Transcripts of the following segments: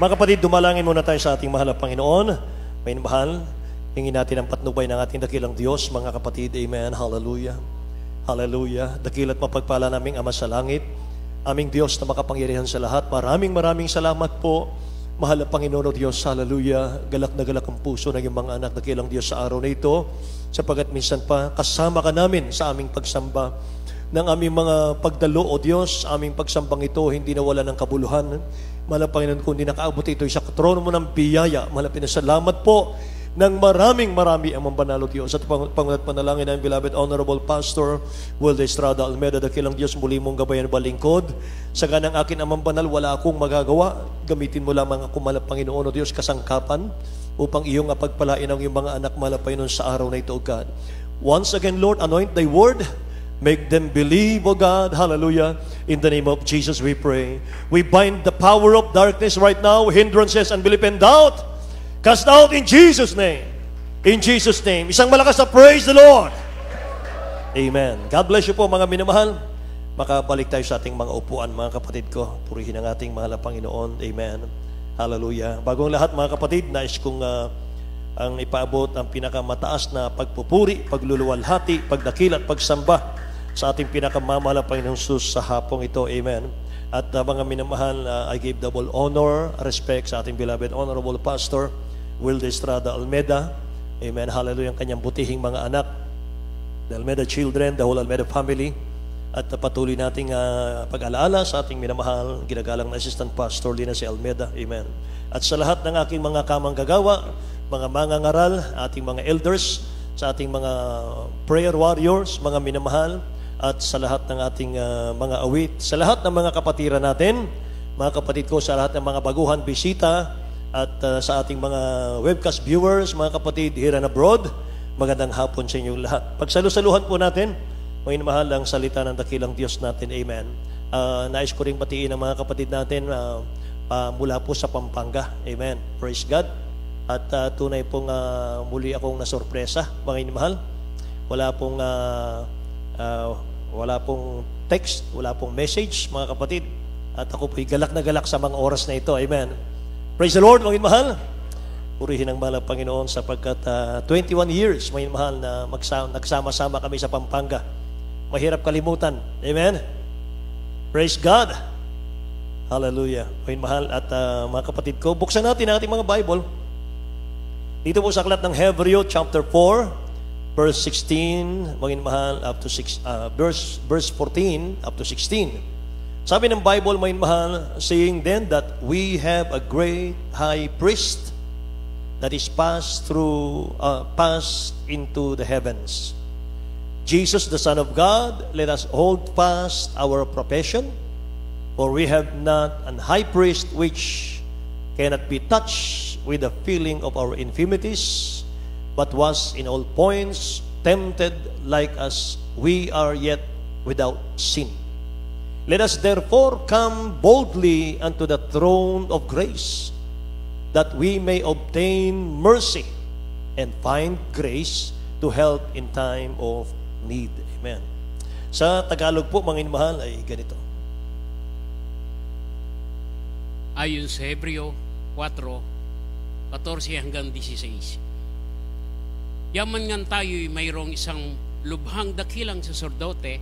Mga kapatid, dumalangin muna tayo sa ating mahal na Panginoon. May mahal, hingin natin ang patnubay ng ating dakilang Diyos, mga kapatid. Amen. Hallelujah. Hallelujah. Dakilat mapagpala naming Ama sa langit, aming Diyos na makapangyarihan sa lahat. Maraming salamat po, mahal na Panginoon o Diyos. Hallelujah. Galak na galak ang puso ng iyong mga anak, dakilang Diyos, sa araw na ito, sapagat minsan pa kasama ka namin sa aming pagsamba ng aming mga pagdalo o Diyos. Aming pagsambang ito hindi nawala ng kabuluhan, mahal na Panginoon, kundi nakaabot ito sa trono mo ng biyaya. Mahal na pinasalamat po ng marami ang mambanalo Diyos. At pangulat panalangin ng beloved Honorable Pastor Wilde Estrada Almeda, dakilang Diyos, muli mong gabayan balingkod. Sa ganang akin ang mambanal, wala akong magagawa. Gamitin mo lamang ako, mahal na Panginoon o Diyos, kasangkapan upang iyong pagpalain ang iyong mga anak, mahal na Panginoon, sa araw na ito, O God. Once again, Lord, anoint thy word. Make them believe, O God. Hallelujah. In the name of Jesus we pray. We bind the power of darkness right now, hindrances, unbelief, and doubt. Cast out in Jesus' name. In Jesus' name. Isang malakas na praise the Lord. Amen. God bless you po, mga minamahal. Makabalik tayo sa ating mga upuan, mga kapatid ko. Purihin ang ating mahal na Panginoon. Amen. Hallelujah. Bagong lahat, mga kapatid, nais kong ang ipaabot ang pinakamataas na pagpupuri, pagluluwalhati, pagdakil at pagsamba sa ating pinakamamahal na Panginoong Jesus sa hapong ito. Amen. At mga minamahal, I give double honor, respect sa ating beloved Honorable Pastor Wilde Estrada Almeda. Amen. Hallelujah. Ang kanyang butihing mga anak, the Almeda children, the whole Almeda family. At patuloy nating pag-alaala sa ating minamahal, ginagalang na Assistant Pastor Lina si Almeda. Amen. At sa lahat ng aking mga kamanggagawa, mga mangangaral, ating mga elders, sa ating mga prayer warriors, mga minamahal, at sa lahat ng ating mga awit, sa lahat ng mga kapatiran natin, mga kapatid ko, sa lahat ng mga baguhan bisita, at sa ating mga webcast viewers, mga kapatid here and abroad, magandang hapon sa inyong lahat. Pagsalusaluhan po natin, mga minamahal, ang salita ng dakilang Diyos natin. Amen. Nais ko ring batiin ang mga kapatid natin mula po sa Pampanga. Amen. Praise God. At tunay pong muli akong nasorpresa, mga minamahal. Wala pong text, wala pong message, mga kapatid. At ako po'y galak na galak sa mga oras na ito. Amen. Praise the Lord, mga minamahal. Purihin ang mahal na Panginoon sapagkat 21 years, mga minamahal, na nagsama-sama kami sa Pampanga. Mahirap kalimutan. Amen. Praise God. Hallelujah. Mga minamahal, at mga kapatid ko, buksan natin ang ating mga Bible. Dito po sa aklat ng Hebreo chapter 4, verse 16, mga minamahal, up to verse 14 up to 16. Sabi ng Bible, mga minamahal, saying then that we have a great high priest that is passed into the heavens, Jesus the Son of God. Let us hold fast our profession, for we have not an high priest which cannot be touched with the feeling of our infirmities, but was in all points tempted like as we are, yet without sin. Let us therefore come boldly unto the throne of grace, that we may obtain mercy and find grace to help in time of need. Amen. Sa Tagalog po, mga minamahal, ay ganito. Ayon sa Hebreo 4:14 hanggang 16. Yaman nga tayo'y mayroong isang lubhang dakilang saserdote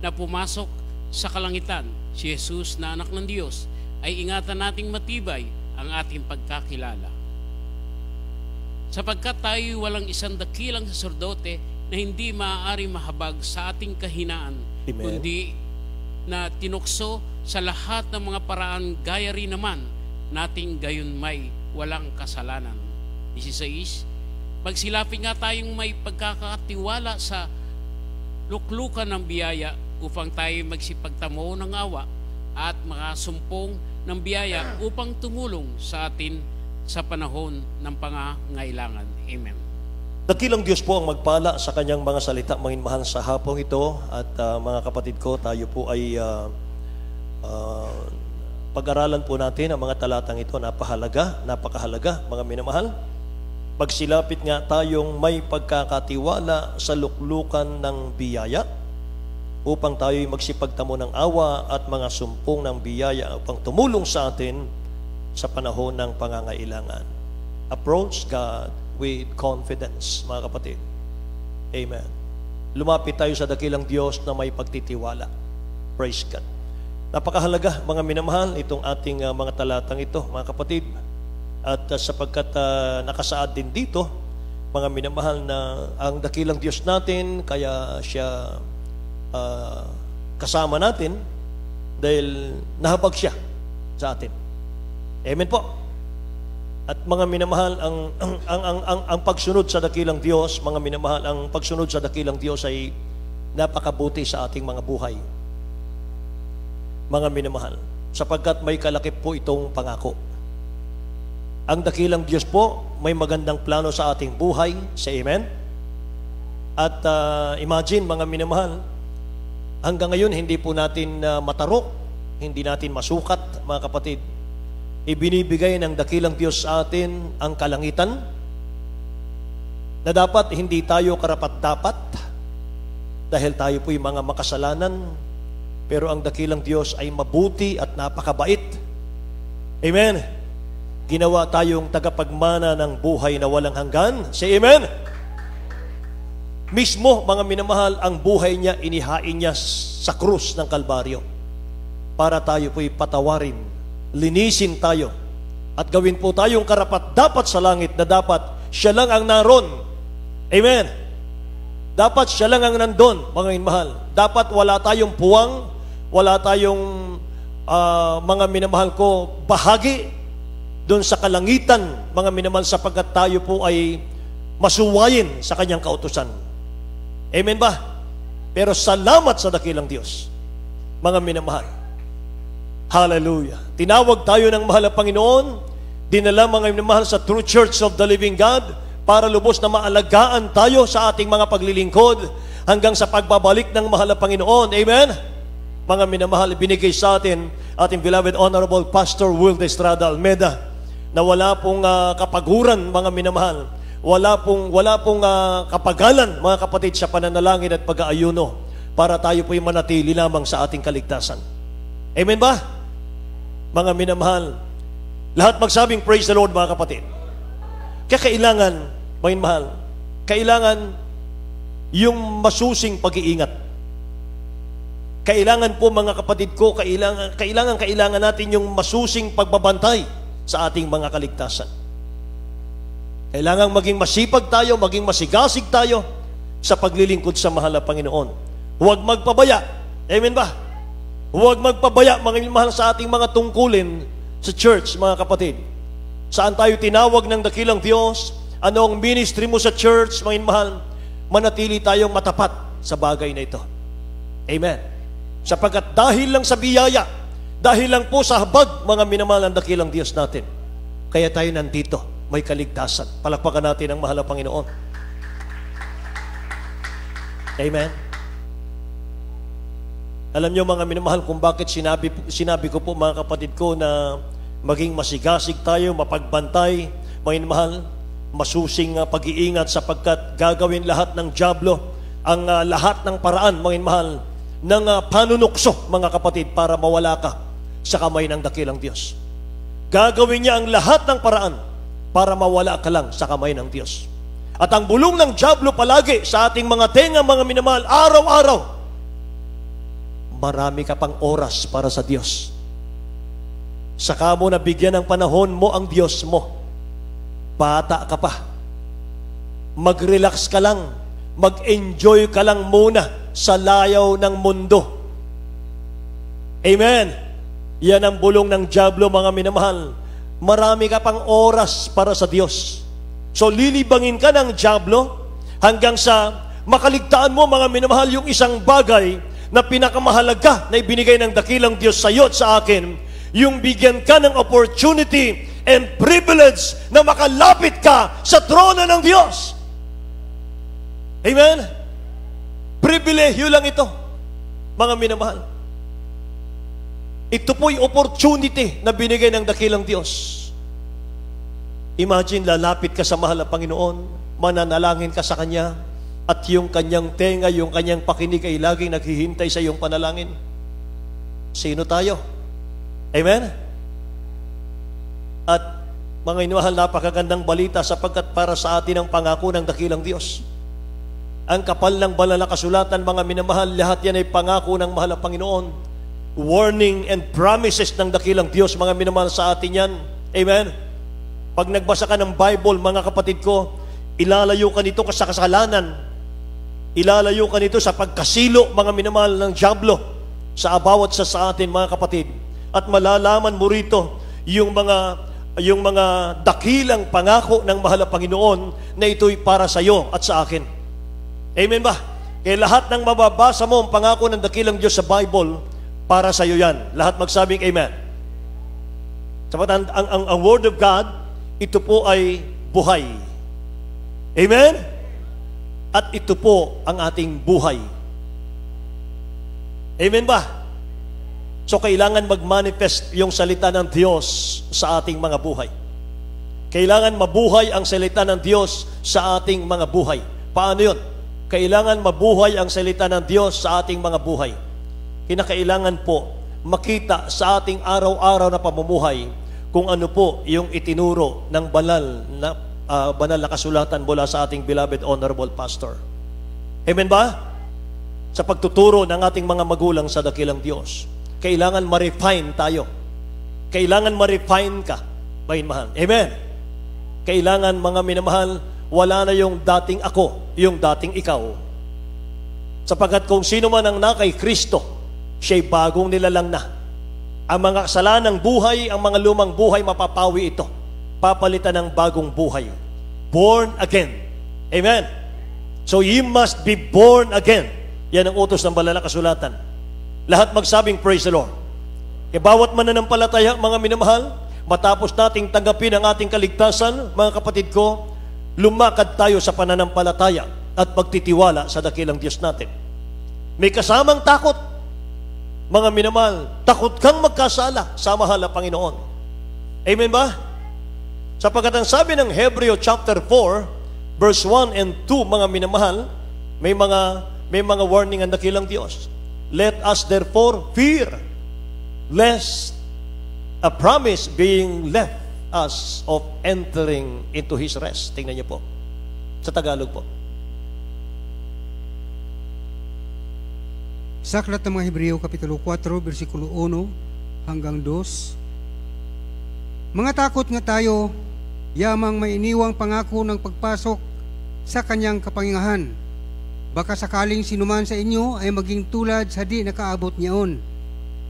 na pumasok sa kalangitan, si Jesus na anak ng Diyos, ay ingatan nating matibay ang ating pagkakilala. Sapagkat tayo'y walang isang dakilang saserdote na hindi maaari mahabag sa ating kahinaan, Amen, kundi na tinukso sa lahat ng mga paraan, gaya rin naman nating gayon may walang kasalanan. 16. Magsilapin nga tayong may pagkakatiwala sa luklukan ng biyaya upang tayo magsipagtamo ng awa at makasumpong ng biyaya upang tumulong sa atin sa panahon ng pangangailangan. Amen. Dakilang Diyos po ang magpala sa kanyang mga salita, mga minamahal, sa hapong ito. At mga kapatid ko, tayo po ay pag-aralan po natin ang mga talatang ito. Napakahalaga, mga minamahal. Pagsilapit nga tayong may pagkakatiwala sa luklukan ng biyaya upang tayo'y magsipagtamo ng awa at mga sumpong ng biyaya upang tumulong sa atin sa panahon ng pangangailangan. Approach God with confidence, mga kapatid. Amen. Lumapit tayo sa dakilang Diyos na may pagtitiwala. Praise God. Napakahalaga, mga minamahal, itong ating mga talatang ito, mga kapatid. At sapagkat nakasaad din dito, mga minamahal, na ang dakilang Diyos natin, kaya siya kasama natin dahil nahabag siya sa atin. Amen po. At mga minamahal, ang pagsunod sa dakilang Diyos, mga minamahal, ang pagsunod sa dakilang Diyos ay napakabuti sa ating mga buhay. Mga minamahal, sapagkat may kalakip po itong pangako. Ang dakilang Diyos po, may magandang plano sa ating buhay. Say amen. At imagine, mga minamahal, hanggang ngayon hindi po natin matarok, hindi natin masukat, mga kapatid. Ibinibigay ng dakilang Diyos sa atin ang kalangitan na dapat hindi tayo karapat-dapat dahil tayo po'y mga makasalanan, pero ang dakilang Diyos ay mabuti at napakabait. Amen. Ginawa tayong tagapagmana ng buhay na walang hanggan. Say amen. Mismo, mga minamahal, ang buhay niya inihain niya sa krus ng Kalbaryo para tayo po'y patawarin, linisin tayo, at gawin po tayong karapat-dapat sa langit na dapat siya lang ang naroon. Amen. Dapat siya lang ang nandun, mga minamahal. Dapat wala tayong puwang, wala tayong mga minamahal ko, bahagi doon sa kalangitan, mga minamahal, sapagkat tayo po ay masuwayin sa kanyang kautusan. Amen ba? Pero salamat sa dakilang Diyos, mga minamahal. Hallelujah. Tinawag tayo ng mahal na Panginoon, dinala, mga minamahal, sa True Church of the Living God para lubos na maalagaan tayo sa ating mga paglilingkod hanggang sa pagbabalik ng mahal na Panginoon. Amen? Mga minamahal, binigay sa atin ating beloved Honorable Pastor Will de Estrada Almeda na wala pong kapaguran, mga minamahal, wala pong kapagalan, mga kapatid, sa pananalangin at pag-aayuno para tayo po'y manatili lamang sa ating kaligtasan. Amen ba? Mga minamahal, lahat magsabing praise the Lord, mga kapatid. Kaya kailangan, mga minamahal, kailangan yung masusing pag-iingat. Kailangan po, mga kapatid ko, kailangan natin yung masusing pagbabantay sa ating mga kaligtasan. Kailangan maging masipag tayo, maging masigasig tayo sa paglilingkod sa mahal na Panginoon. Huwag magpabaya. Amen ba? Huwag magpabaya, mga minamahal, sa ating mga tungkulin sa church, mga kapatid. Saan tayo tinawag ng dakilang Diyos? Ano ang ministry mo sa church, mga minamahal? Manatili tayong matapat sa bagay na ito. Amen. Sapagkat dahil lang sa biyaya, dahil lang po sa habag, mga minamahal, ng dakilang Diyos natin, kaya tayo nandito, may kaligtasan. Palakpakan natin ang mahal na Panginoon. Amen. Alam nyo, mga minamahal, kung bakit sinabi ko po, mga kapatid ko, na maging masigasig tayo, mapagbantay, mga minamahal, masusing pag-iingat, sapagkat gagawin lahat ng dyablo, ang lahat ng paraan, mga minamahal, ng panunukso, mga kapatid, para mawala ka sa kamay ng dakilang Diyos. Gagawin niya ang lahat ng paraan para mawala ka lang sa kamay ng Diyos. At ang bulong ng dyablo palagi sa ating mga tenga, mga minamahal, araw-araw, marami ka pang oras para sa Diyos. Saka mo nabigyan ng panahon mo ang Diyos mo. Bata ka pa. Mag-relax ka lang. Mag-enjoy ka lang muna sa layaw ng mundo. Amen. Yan ang bulong ng dyablo, mga minamahal. Marami ka pang oras para sa Diyos. So lilibangin ka ng dyablo hanggang sa makaligtaan mo, mga minamahal, yung isang bagay na pinakamahalaga na ibinigay ng dakilang Diyos sa iyo at sa akin, yung bigyan ka ng opportunity and privilege na makalapit ka sa trono ng Diyos. Amen? Pribilehyo lang ito, mga minamahal. Ito po'y opportunity na binigay ng dakilang Diyos. Imagine, lalapit ka sa mahal na Panginoon, mananalangin ka sa Kanya, at yung kanyang tenga, yung kanyang pakinig ay laging naghihintay sa iyong panalangin. Sino tayo? Amen? At mga minamahal, napakagandang balita sapagkat para sa atin ang pangako ng dakilang Diyos. Ang kapal ng banal na kasulatan, mga minamahal, lahat yan ay pangako ng mahal na Panginoon. Warning and promises ng dakilang Diyos, mga minamahal, sa atin yan. Amen? Pag nagbasa ka ng Bible, mga kapatid ko, ilalayo ka nito sa kasalanan. Ilalayo ka nito sa pagkasilo, mga minamahal, ng dyablo sa bawat sa atin, mga kapatid. At malalaman mo rito yung mga dakilang pangako ng mahal na Panginoon na ito'y para sa iyo at sa akin. Amen ba? Kaya lahat ng mababasa mo ang pangako ng dakilang Diyos sa Bible, para sa iyo yan. Lahat magsabing amen. Sapat ang Word of God, ito po ay buhay. Amen? At ito po ang ating buhay. Amen ba? So kailangan mag-manifest yung salita ng Diyos sa ating mga buhay. Kailangan mabuhay ang salita ng Diyos sa ating mga buhay. Paano yun? Kailangan mabuhay ang salita ng Diyos sa ating mga buhay. Kinakailangan po makita sa ating araw-araw na pamumuhay kung ano po yung itinuro ng banal na kasulatan mula sa ating beloved honorable pastor. Amen ba? Sa pagtuturo ng ating mga magulang sa dakilang Diyos. Kailangan ma-refine tayo. Kailangan ma-refine ka, mahal. Amen? Kailangan, mga minamahal, wala na yung dating ako, yung dating ikaw. Sapagkat kung sino man ang nakay Kristo, siya'y bagong nilalang na. Ang mga kasalanang buhay, ang mga lumang buhay, mapapawi ito. Papalitan ng bagong buhay. Born again. Amen? So you must be born again. Yan ang utos ng banal na kasulatan. Lahat magsabing praise the Lord. E bawat mananampalataya, mga minamahal, matapos nating tanggapin ang ating kaligtasan, mga kapatid ko, lumakad tayo sa pananampalataya at pagtitiwala sa dakilang Diyos natin. May kasamang takot, mga minamahal. Takot kang magkasala sa mahal na Panginoon. Amen ba? Sapagkat ang sabi ng Hebreo chapter 4, verse 1 and 2, mga minamahal, may mga warning ang dakilang Diyos. Let us therefore fear, lest a promise being left us of entering into His rest. Tingnan niyo po. Sa Tagalog po. Sa aklat ng mga Hebreo, Kapitulo 4, versikulo 1 hanggang 2. Mga takot nga tayo, yamang may iniwang pangako ng pagpasok sa kanyang kapangyarihan. Baka sakaling sinuman sa inyo ay maging tulad sa di nakaabot niyaon.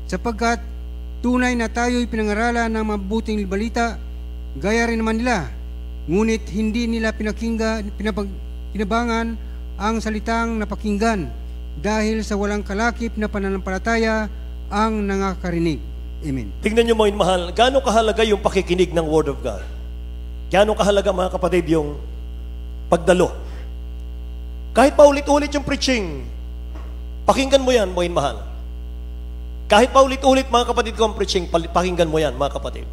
Sapagkat tunay na tayo'y pinangaralan ng mabuting balita, gaya rin naman nila. Ngunit hindi nila pinabangan ang salitang napakinggan dahil sa walang kalakip na pananampalataya ang nangakarinig. Amen. Tingnan niyo, mga mahal, gaano kahalaga yung pakikinig ng Word of God? Gaano kahalaga, mga kapatid, yung pagdalo? Kahit pa ulit-ulit yung preaching, pakinggan mo yan, mga mahal. Kahit pa ulit-ulit, mga kapatid ko, ang preaching, pakinggan mo yan, mga kapatid.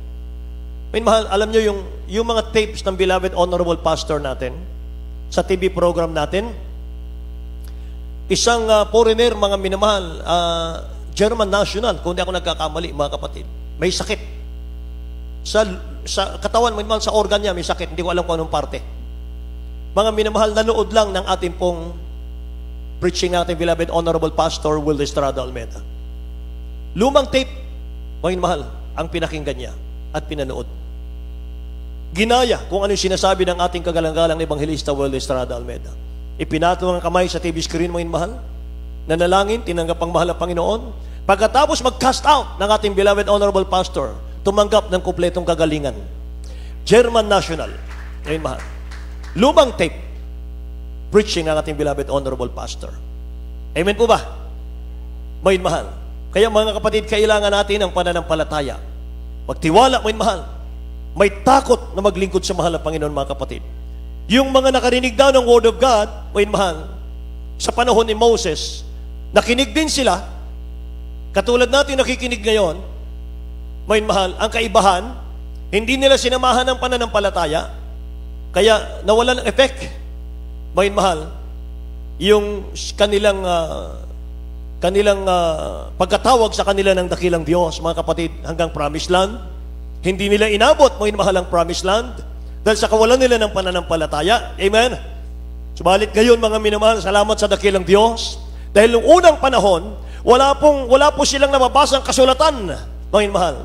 Mga mahal, alam nyo yung mga tapes ng beloved honorable pastor natin, sa TV program natin, isang foreigner, mga minamahal, German national, kung di ako nagkakamali, mga kapatid, may sakit. Sa katawan, mga minamahal, sa organ niya, may sakit. Hindi ko alam kung anong parte. Mga minamahal, nanood lang ng ating pong preaching natin, beloved honorable pastor Will Estrada Almeida. Lumang tape, mga minamahal, ang pinakinggan niya at pinanood. Ginaya kung ano yung sinasabi ng ating kagalang-galang ebanghelista Will Estrada Almeida. Ipinatong ang kamay sa TV screen, mga minamahal, nanalangin, tinanggap ang mahal na Panginoon. Pagkatapos mag-cast out ng ating beloved honorable pastor, tumanggap ng kumpletong kagalingan. German national, mga minamahal. Lumang tape, preaching ng ating beloved honorable pastor. Amen po ba? Mga mahal. Kaya mga kapatid, kailangan natin ang pananampalataya. Magtiwala, mga mahal. May takot na maglingkod sa mahal na Panginoon, mga kapatid. Yung mga nakarinig daw ng Word of God, mga mahal, sa panahon ni Moses, nakinig din sila, katulad natin nakikinig ngayon, mga mahal, ang kaibahan, hindi nila sinamahan ng pananampalataya, kaya nawalan ng effect, mga mahal, yung kanilang pagkatawag sa kanila ng dakilang Diyos, mga kapatid, hanggang promised land, Hindi nila inabot, mga mahalang promised land, dahil sa kawalan nila ng pananampalataya. Amen? Subalit ngayon, mga minamahal, salamat sa dakilang Diyos, dahil noong unang panahon, wala po silang nababasang kasulatan, mga minamahal.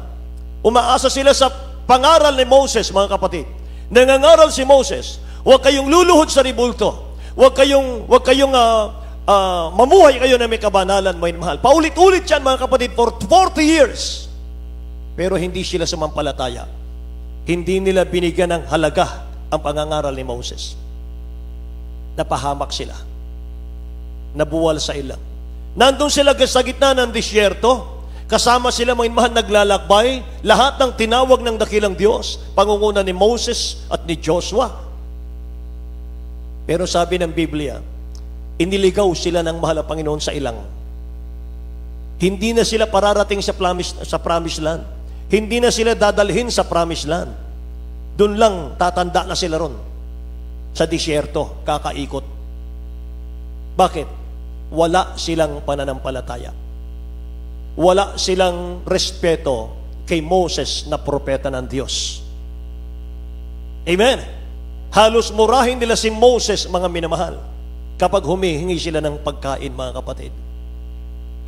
Umaasa sila sa pangaral ni Moses, mga kapatid. Nangangaral si Moses, huwag kayong luluhod sa ribulto, huwag kayong mamuhay kayo na may kabanalan, mga minamahal. Paulit-ulit yan, mga kapatid, for 40 years. Pero hindi sila sumampalataya. Hindi nila binigyan ng halaga ang pangangaral ni Moses. Napahamak sila. Nabuwal sa ilang. Nandun sila sa gitna ng disyerto. Kasama sila, mga mahal, naglalakbay. Lahat ng tinawag ng dakilang Diyos, pangunguna ni Moses at ni Joshua. Pero sabi ng Biblia, iniligaw sila ng mahal na Panginoon sa ilang. Hindi na sila pararating sa promised land. Hindi na sila dadalhin sa promised land. Doon lang tatanda na sila ron. Sa disyerto, kakaikot. Bakit? Wala silang pananampalataya. Wala silang respeto kay Moses na propeta ng Diyos. Amen? Halos murahin nila si Moses, mga minamahal, kapag humihingi sila ng pagkain, mga kapatid.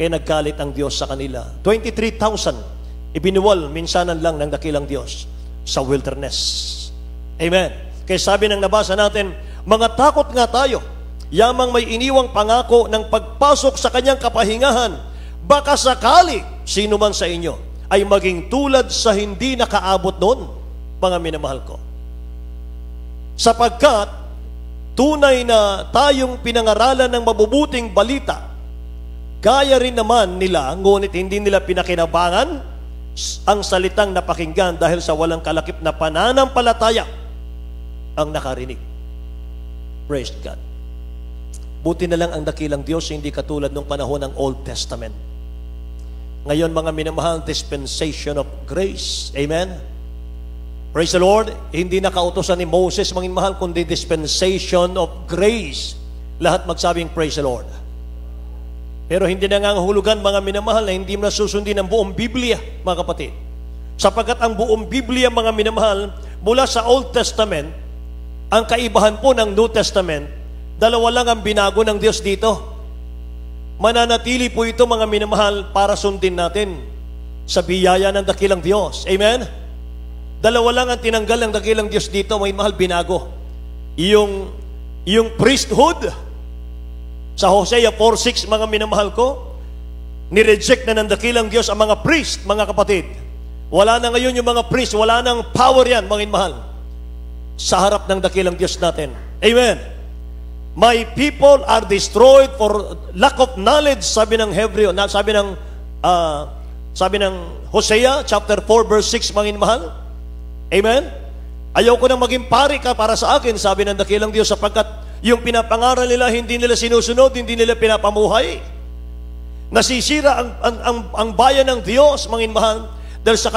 Kaya naggalit ang Diyos sa kanila. 23,000 ibinuwal minsanan lang ng dakilang Diyos sa wilderness. Amen. Kaya sabi ng nabasa natin, mga takot nga tayo, yamang may iniwang pangako ng pagpasok sa kanyang kapahingahan, baka sakali sino man sa inyo ay maging tulad sa hindi nakaabot noon, mga minamahal ko. Sapagkat tunay na tayong pinangaralan ng mabubuting balita, gaya rin naman nila, ngunit hindi nila pinakinabangan ang salitang napakinggan dahil sa walang kalakip na pananampalataya ang nakarinig. Praise God. Buti na lang ang dakilang Diyos, hindi katulad nung panahon ng Old Testament. Ngayon, mga minamahal, dispensation of grace. Amen? Praise the Lord. Hindi nakautosan ni Moses, mga minamahal, kundi dispensation of grace. Lahat magsabing praise the Lord. Pero hindi na nga hulugan, mga minamahal, na hindi mo nasusundin ang buong Biblia, mga kapatid. Sapagkat ang buong Biblia, mga minamahal, mula sa Old Testament, ang kaibahan po ng New Testament, dalawa lang ang binago ng Diyos dito. Mananatili po ito, mga minamahal, para sundin natin sa biyaya ng dakilang Diyos. Amen? Dalawa lang ang tinanggal ng dakilang Diyos dito, mga minamahal, binago. Yung priesthood, sa Hosea 4:6, mga minamahal ko, nireject na ng dakilang Diyos ang mga priest, mga kapatid. Wala na ngayon yung mga priest, wala nang power yan, mga minamahal, sa harap ng dakilang Diyos natin. Amen. My people are destroyed for lack of knowledge, sabi ng Hebreo, sabi ng Hosea chapter 4 verse 6, mga minamahal. Amen. Ayaw ko nang maging pari ka para sa akin, sabi ng dakilang Diyos, sapagkat yung pinapangaral nila, hindi nila sinusunod, hindi nila pinapamuhay. Nasisira ang bayan ng Diyos, mga minamahal, dahil sa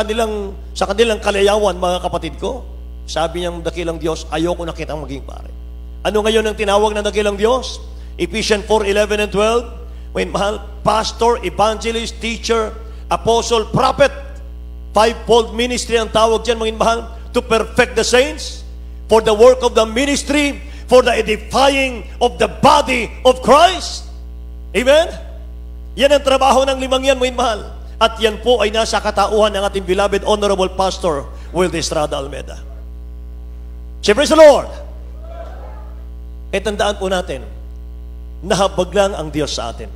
kanilang kalayawan, mga kapatid ko. Sabi niyang dakilang Diyos, ayoko na kitang maging pare. Ano ngayon ang tinawag ng dakilang Diyos? Ephesians 4:11 and 12. Mga minamahal, pastor, evangelist, teacher, apostle, prophet. Fivefold ministry ang tawag dyan, mga minamahal, to perfect the saints, for the work of the ministry, for the edifying of the body of Christ. Amen? Yan ang trabaho ng limang yan, mga mahal. At yan po ay nasa katauhan ng ating beloved Honorable Pastor Will Estrada Almeda. Say, praise the Lord. E tandaan po natin, nahabag lang ang Diyos sa atin.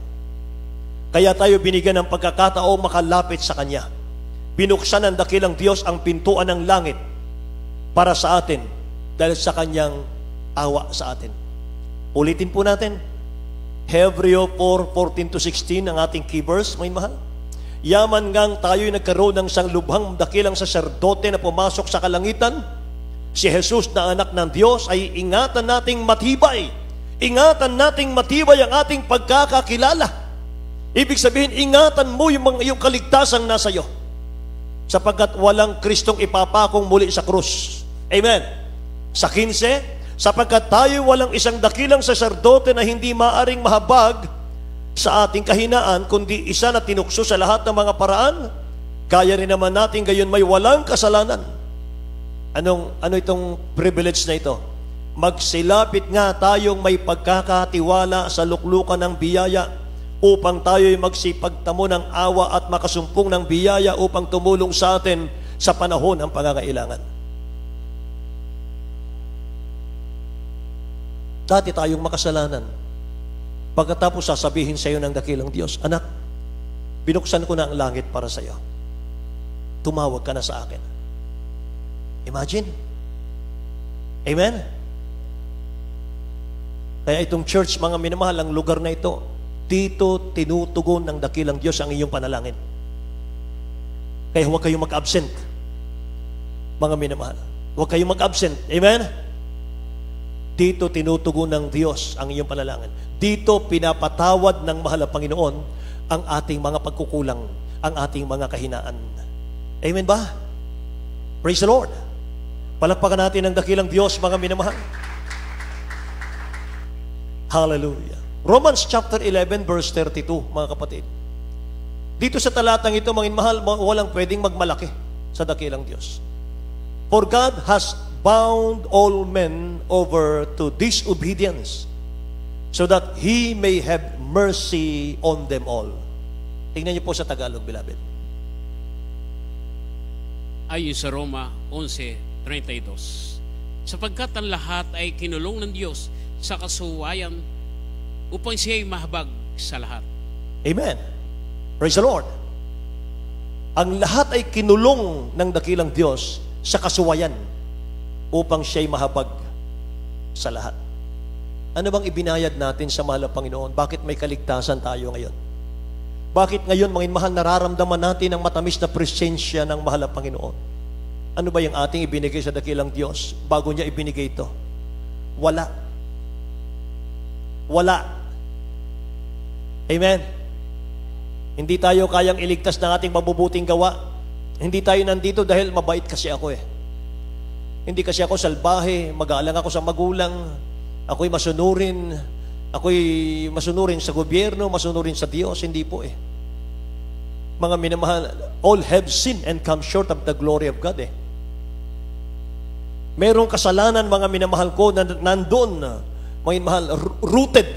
Kaya tayo binigyan ng pagkakataong makalapit sa Kanya. Binuksan ng dakilang Diyos ang pintuan ng langit para sa atin dahil sa Kanyang awa sa atin. Ulitin po natin. Hebreo 4:14-16 ang ating key verse, may mahal. Yaman ngang tayo'y nagkaroon ng isang lubhang dakilang saserdote na pumasok sa kalangitan, si Jesus na anak ng Diyos, ay ingatan nating matibay. Ingatan nating matibay ang ating pagkakakilala. Ibig sabihin, ingatan mo yung kaligtasang nasa iyo. Sapagkat walang Kristong ipapakong muli sa krus. Amen. Sa 15, sapagkat tayo walang isang dakilang saserdote na hindi maaring mahabag sa ating kahinaan, kundi isa na tinukso sa lahat ng mga paraan, Kaya rin naman natin gayon may walang kasalanan. Ano itong privilege na ito? Magsilapit nga tayong may pagkakatiwala sa luklukan ng biyaya upang tayo'y magsipagtamo ng awa at makasumpong ng biyaya upang tumulong sa atin sa panahon ng pangangailangan. Dati tayong makasalanan. Pagkatapos sasabihin sa iyo ng dakilang Diyos, anak, binuksan ko na ang langit para sa iyo. Tumawag ka na sa akin. Imagine. Amen? Kaya itong church, mga minamahal, ang lugar na ito, dito tinutugon ng dakilang Diyos ang iyong panalangin. Kaya huwag kayong mag-absent, mga minamahal. Huwag kayong mag-absent. Amen? Dito tinutugon ng Diyos ang iyong panalangin. Dito pinapatawad ng mahal na Panginoon ang ating mga pagkukulang, ang ating mga kahinaan. Amen ba? Praise the Lord. Palakpakan natin ang dakilang Diyos, mga minamahal. Hallelujah. Romans chapter 11 verse 32, mga kapatid. Dito sa talatang ito, mga minamahal, walang pwedeng magmalaki sa dakilang Diyos. For God has bound all men over to disobedience, so that He may have mercy on them all. Tingnan niyo po sa Tagalog, beloved. Ayon sa Roma 11:32, sapagkat ang lahat ay kinulong ng Diyos sa kasuwayan upang siya'y mahabag sa lahat. Amen. Praise the Lord. Ang lahat ay kinulong ng dakilang Diyos sa kasuwayan upang siya'y mahabag sa lahat. Ano bang ibinayad natin sa mahal na Panginoon? Bakit may kaligtasan tayo ngayon? Bakit ngayon, mga mahal, nararamdaman natin ang matamis na presensya ng mahal na Panginoon? Ano ba yung ating ibinigay sa dakilang Diyos bago niya ibinigay ito? Wala. Wala. Amen. Hindi tayo kayang iligtas ng ating mabubuting gawa. Hindi tayo nandito dahil mabait kasi ako eh. Hindi kasi ako salbahe, mag-aalang ako sa magulang, ako'y masunurin sa gobyerno, masunurin sa Diyos. Hindi po eh. Mga minamahal, all have sinned and come short of the glory of God eh. Merong kasalanan, mga minamahal ko, na nandun, mga minamahal,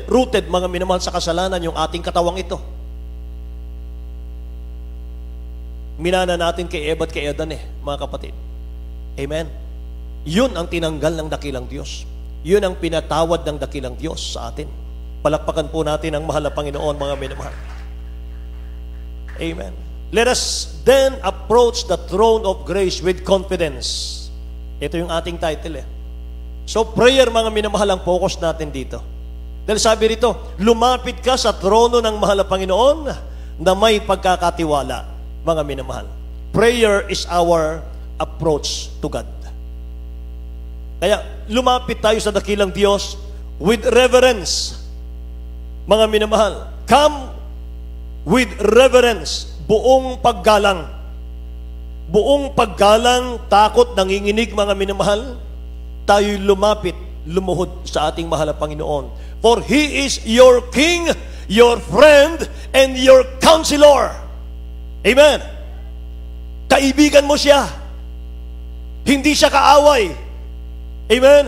rooted, mga minamahal, sa kasalanan yung ating katawang ito. Minana natin kay Eva at kay Adan eh, mga kapatid. Amen. Yun ang tinanggal ng dakilang Diyos. Yun ang pinatawad ng dakilang Diyos sa atin. Palakpakan po natin ang mahal na Panginoon, mga minamahal. Amen. Let us then approach the throne of grace with confidence. Ito yung ating title eh. So prayer, mga minamahal, ang focus natin dito. Dahil sabi rito, lumapit ka sa trono ng mahal na Panginoon na may pagkakatiwala, mga minamahal. Prayer is our approach to God. Kaya lumapit tayo sa dakilang Diyos with reverence, mga minamahal. Come with reverence, buong paggalang. Buong paggalang, takot, nanginginig, mga minamahal. Tayo'y lumapit, lumuhod sa ating mahal na Panginoon. For He is your King, your friend, and your counselor. Amen. Kaibigan mo siya. Hindi siya kaaway. Amen.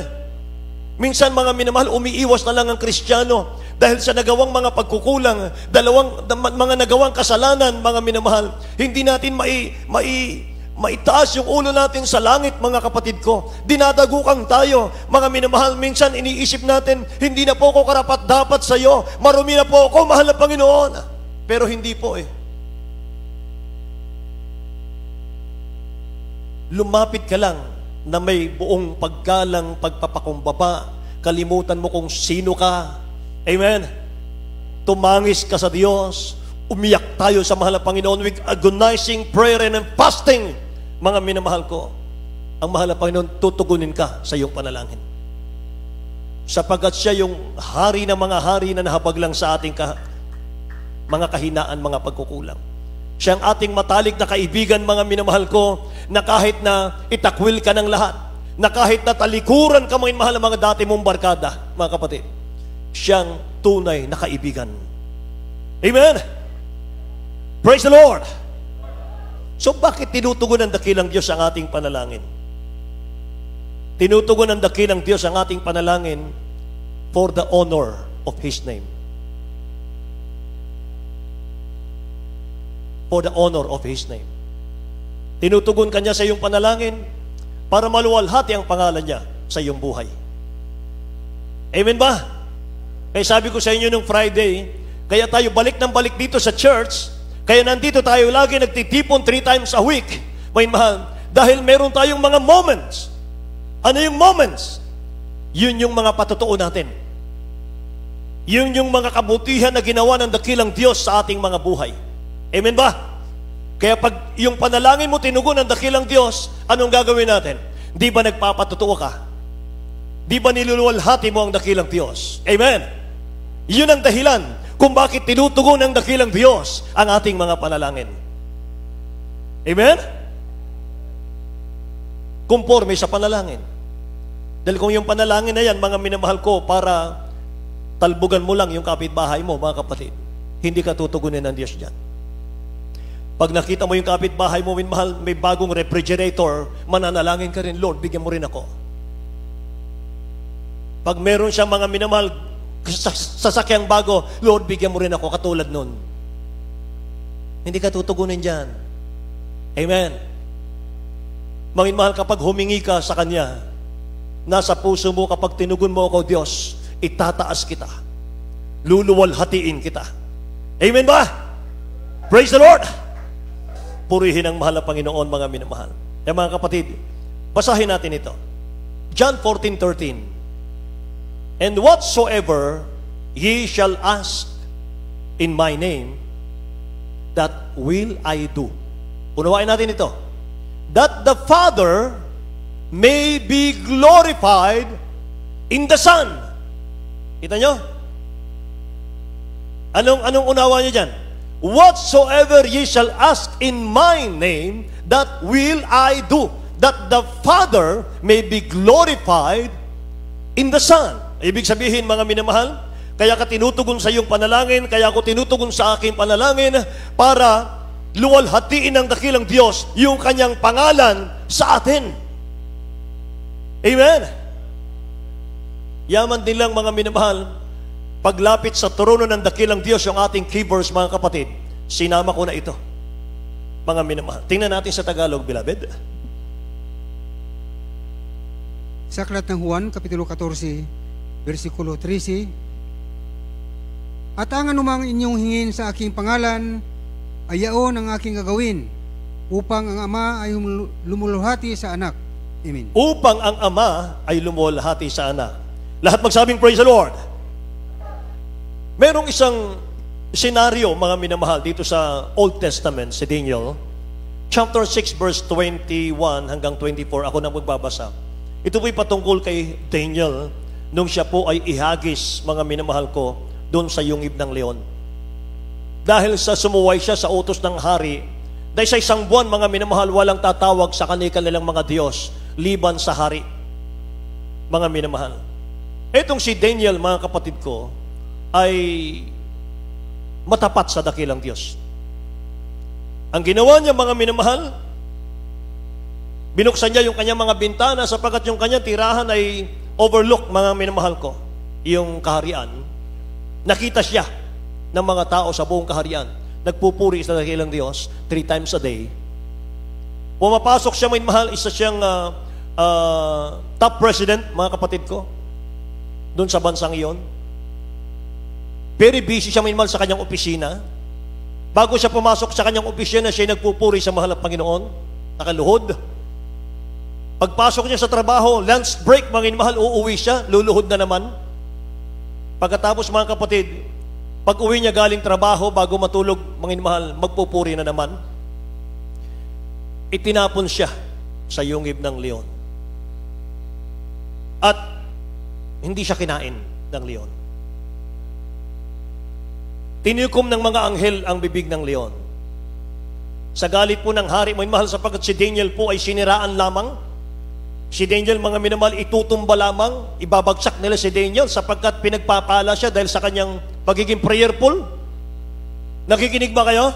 Minsan, mga minamahal, umiiwas na lang ang Kristiyano dahil sa nagawang mga pagkukulang, mga nagawang kasalanan, mga minamahal. Hindi natin maitaas yung ulo natin sa langit, mga kapatid ko. Dinadagukang tayo, mga minamahal. Minsan iniisip natin, hindi na po ako karapat-dapat sa iyo. Marumi na po ako, mahal na Panginoon. Pero hindi po eh. Lumapit ka lang na may buong paggalang, pagpapakumbaba. Kalimutan mo kung sino ka. Amen. Tumangis ka sa Diyos. Umiyak tayo sa mahal na Panginoon with agonizing prayer and fasting. Mga minamahal ko, ang mahal na Panginoon, tutugunin ka sa iyong panalangin. Sapagkat siya yung hari ng mga hari na nahabag lang sa ating mga kahinaan, mga pagkukulang. Siya ang ating matalik na kaibigan, mga minamahal ko, na kahit na itakwil ka ng lahat, na kahit na talikuran ka, mga mahal na mga dati mong barkada, mga kapatid, siyang tunay na kaibigan. Amen? Praise the Lord! So bakit tinutugon ng dakilang Diyos ang ating panalangin? Tinutugon ng dakilang Diyos ang ating panalangin for the honor of His name. For the honor of His name. Tinutugon Kanya sa iyong panalangin para maluwalhati ang pangalan niya sa iyong buhay. Amen ba? Kaya sabi ko sa inyo nung Friday, kaya tayo balik ng balik dito sa church, kaya nandito tayo lagi nagtitipon 3 times a week, may mahal, dahil meron tayong mga moments. Ano yung moments? Yun yung mga patotoo natin. Yun yung mga kabutihan na ginawa ng dakilang Diyos sa ating mga buhay. Amen ba? Kaya pag yung panalangin mo tinugon ng dakilang Diyos, anong gagawin natin? Di ba nagpapatotoo ka? Di ba niluluwalhati mo ang dakilang Diyos? Amen? Yun ang dahilan kung bakit tinutugon ng dakilang Diyos ang ating mga panalangin. Amen? Conforme sa panalangin. Dahil kung yung panalangin na yan, mga minamahal ko, para talbugan mo lang yung kapitbahay mo, mga kapatid, hindi ka tutugunin ng Diyos dyan. Pag nakita mo yung kapitbahay mo, minamahal, may bagong refrigerator, mananalangin ka rin, Lord, bigyan mo rin ako. Pag meron siyang mga minamahal, sasakyang bago, Lord, bigyan mo rin ako katulad nun. Hindi ka tutugunin dyan. Amen. Mahal, kapag humingi ka sa Kanya, nasa puso mo, kapag tinugon mo ako, Diyos, itataas kita. Luluwalhatiin kita. Amen ba? Praise the Lord! Purihin ang mahal na Panginoon, mga minamahal. Kaya mga kapatid, basahin natin ito. John 14:13. And whatsoever ye shall ask in my name, that will I do. Unawain natin ito. That the Father may be glorified in the Son. Kita nyo? Anong unawa nyo dyan? Whatsoever ye shall ask in my name, that will I do. That the Father may be glorified in the Son. Ibig sabihin, mga minamahal, kaya ka tinutugon sa iyong panalangin, kaya ako tinutugon sa aking panalangin para luwalhatiin ng dakilang Diyos yung Kanyang pangalan sa atin. Amen? Yaman din lang, mga minamahal, paglapit sa trono ng dakilang Diyos yung ating key verse, mga kapatid, sinama ko na ito. Mga minamahal. Tingnan natin sa Tagalog, beloved. Sa Aklat ng Juan, Kapitulo 14, versikulo 13, at ang anumang inyong hingin sa aking pangalan, ay yaon ang aking gagawin, upang ang Ama ay lumuluhati sa Anak. Amen. Upang ang Ama ay lumuluhati sa Anak. Lahat magsabing praise the Lord. Merong isang senaryo, mga minamahal, dito sa Old Testament, si Daniel, chapter 6, verse 21 hanggang 24, ako na magbabasa. Ito po'y patungkol kay Daniel, nung siya po ay ihagis, mga minamahal ko, doon sa yungib ng leon. Dahil sa sumuway siya sa utos ng hari, dahil sa isang buwan, mga minamahal, walang tatawag sa kanilang mga Diyos, liban sa hari. Mga minamahal. Etong si Daniel, mga kapatid ko, ay matapat sa dakilang Diyos. Ang ginawa niya, mga minamahal, binuksan niya yung kanyang mga bintana sapagkat yung kanyang tirahan ay overlook, mga minamahal ko, yung kaharian. Nakita siya ng mga tao sa buong kaharian, nagpupuri sa dakilang Diyos 3 times a day. Pumapasok siya, minamahal, isa siyang top president, mga kapatid ko, doon sa bansang iyon. Very busy siya, minamahal, sa kanyang opisina. Bago siya pumasok sa kanyang opisina, siya nagpupuri sa mahal na Panginoon, nakaluhod. Pagpasok niya sa trabaho, lunch break, mga minamahal, uuwi siya, luluhod na naman. Pagkatapos, mga kapatid, pag uwi niya galing trabaho, bago matulog, mga minamahal, magpupuri na naman. Itinapon siya sa yungib ng leon. At hindi siya kinain ng leon. Tinikom ng mga anghel ang bibig ng leon. Sa galit po ng hari, mga minamahal, sapagkat si Daniel po ay siniraan lamang. Si Daniel, mga minamahal, itutumba lamang, ibabagsak nila si Daniel sapagkat pinagpapala siya dahil sa kanyang pagiging prayerful. Nakikinig ba kayo?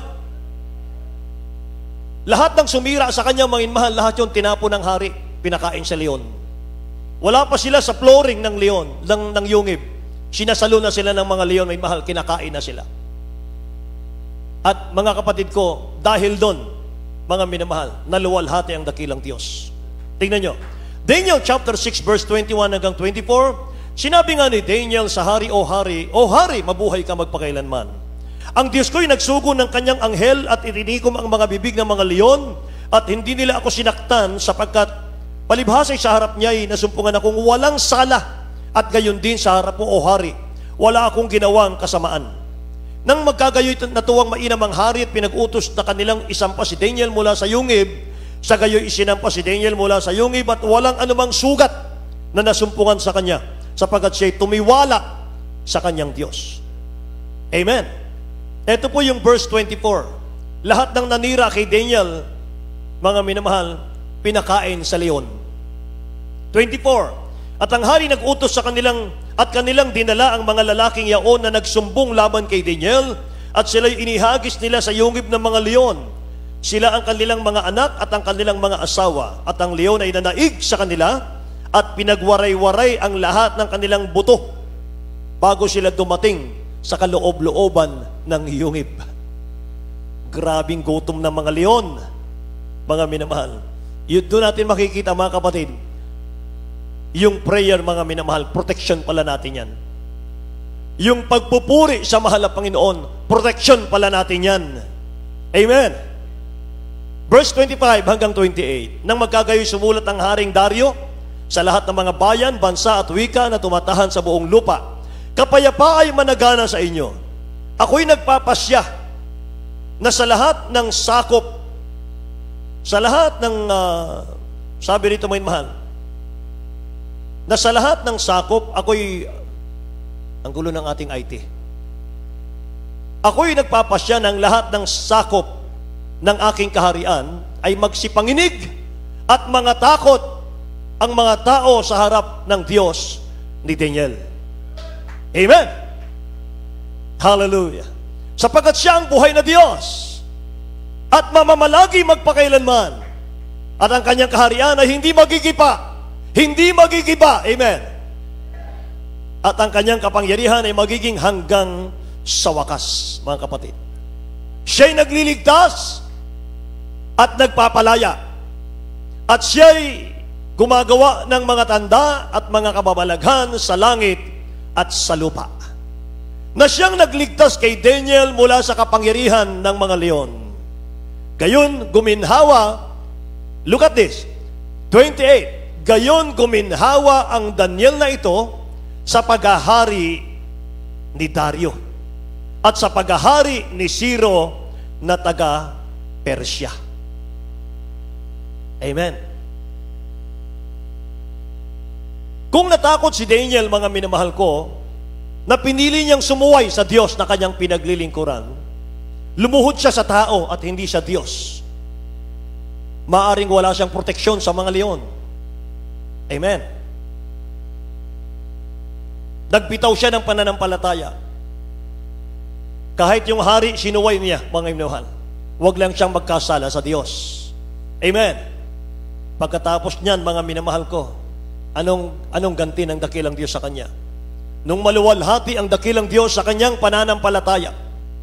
Lahat ng sumira sa kanya, mga mahal, lahat yung tinapo ng hari, pinakain sa leon. Wala pa sila sa flooring ng leon, ng yungib. Sinasalo na sila ng mga leon, mga mahal, kinakain na sila. At mga kapatid ko, dahil doon, mga minamahal, naluwalhati ang dakilang Diyos. Tingnan nyo. Daniel chapter 6 verse 21 hanggang 24, sinabi nga ni Daniel sa hari, O hari, mabuhay ka magpakailanman. Ang Diyos ko'y nagsugo ng kanyang anghel at itinikom ang mga bibig ng mga leon at hindi nila ako sinaktan sapagkat palibhasay sa harap niya'y nasumpungan akong walang sala at gayon din sa harap mo, O hari, wala akong ginawang kasamaan. Nang magkagayoy natuwang mainam ang hari at pinag-utos na kanilang isampa si Daniel mula sa yungib, sa gayoy isinampa si Daniel mula sa yungib at walang anumang sugat na nasumpungan sa kanya sapagkat siya'y tumiwala sa kanyang Diyos. Amen. Ito po yung verse 24. Lahat ng nanira kay Daniel, mga minamahal, pinakain sa leon. 24. At ang hari nag-utos sa kanilang dinala ang mga lalaking yaon na nagsumbong laban kay Daniel at sila'y inihagis nila sa yungib ng mga leon. Sila ang kanilang mga anak at ang kanilang mga asawa at ang leon ay nanaig sa kanila at pinagwaray-waray ang lahat ng kanilang buto bago sila dumating sa kaloob-looban ng yungib. Grabing gutom ng mga leon, mga minamahal. Yun doon natin makikita, mga kapatid, yung prayer, mga minamahal, protection pala natin yan. Yung pagpupuri sa mahal na Panginoon, protection pala natin yan. Amen. Verse 25 hanggang 28. Nang magkagayoy sumulat ang Haring Dario sa lahat ng mga bayan, bansa at wika na tumatahan sa buong lupa, kapayapa ay managana sa inyo. Ako'y nagpapasya na sa lahat ng sakop, sa lahat ng, sabi rito mga mahal, na sa lahat ng sakop, ako'y, ang gulo ng ating IT, ako'y nagpapasya ng lahat ng sakop ng aking kaharian ay magsipanginig at mga takot ang mga tao sa harap ng Diyos ni Daniel. Amen. Hallelujah. Sapagkat siya ang buhay na Diyos at mamamalagi magpakailanman at ang kanyang kaharian ay hindi magigipa. Hindi magigiba. Amen. At ang kanyang kapangyarihan ay magiging hanggang sa wakas, mga kapatid. Siya'y nagliligtas at nagpapalaya. At siya'y gumagawa ng mga tanda at mga kababalaghan sa langit at sa lupa. Na siyang nagligtas kay Daniel mula sa kapangyarihan ng mga leon. Gayon guminhawa, look at this, 28. Gayon guminhawa ang Daniel na ito sa paghahari ni Dario at sa paghahari ni Ciro na taga Persya. Amen. Kung natakot si Daniel, mga minamahal ko, na pinili niyang sumuway sa Diyos na kanyang pinaglilingkuran, lumuhod siya sa tao at hindi sa Diyos, maaring wala siyang proteksyon sa mga leon. Amen. Nagbitaw siya ng pananampalataya. Kahit yung hari, sinuway niya, mga minamahal. Huwag lang siyang magkasala sa Diyos. Amen. Pagkatapos niyan, mga minamahal ko, anong ganti ng dakilang Diyos sa kanya? Nung maluwalhati ang dakilang Diyos sa kanyang pananampalataya,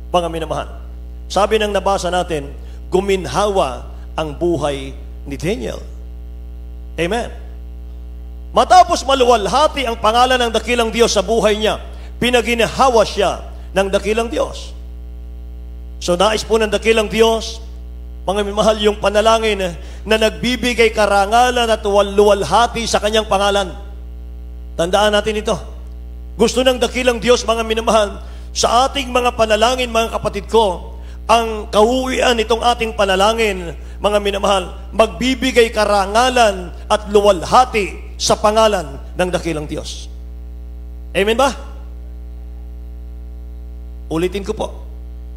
mga minamahal, sabi ng nabasa natin, guminhawa ang buhay ni Daniel. Amen. Matapos maluwalhati ang pangalan ng dakilang Diyos sa buhay niya, pinaginhawa siya ng dakilang Diyos. So nais po ng dakilang Diyos, mga minamahal, yung panalangin na nagbibigay karangalan at luwalhati sa kanyang pangalan. Tandaan natin ito. Gusto ng dakilang Diyos, mga minamahal, sa ating mga panalangin, mga kapatid ko, ang kauwian nitong ating panalangin, mga minamahal, magbibigay karangalan at luwalhati sa pangalan ng dakilang Diyos. Amen ba? Ulitin ko po.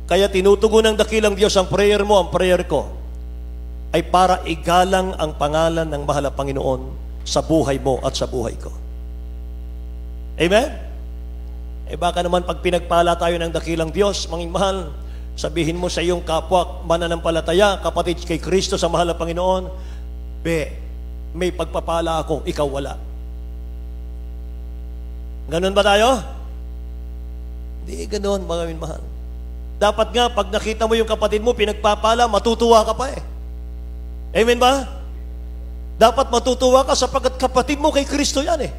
Kaya tinutugon ng dakilang Diyos ang prayer mo, ang prayer ko, ay para igalang ang pangalan ng mahal na Panginoon sa buhay mo at sa buhay ko. Amen? Baka naman pag pinagpala tayo ng dakilang Diyos, mga mahal, Sabihin mo sa iyong kapwa mananampalataya, kapatid kay Kristo sa mahal na Panginoon, may pagpapala ako, ikaw wala. Ganon ba tayo? Hindi ganon, mga minmahal. Dapat nga, pag nakita mo yung kapatid mo, pinagpapala, matutuwa ka pa eh. Amen ba? Dapat matutuwa ka sapagkat kapatid mo kay Kristo yan eh.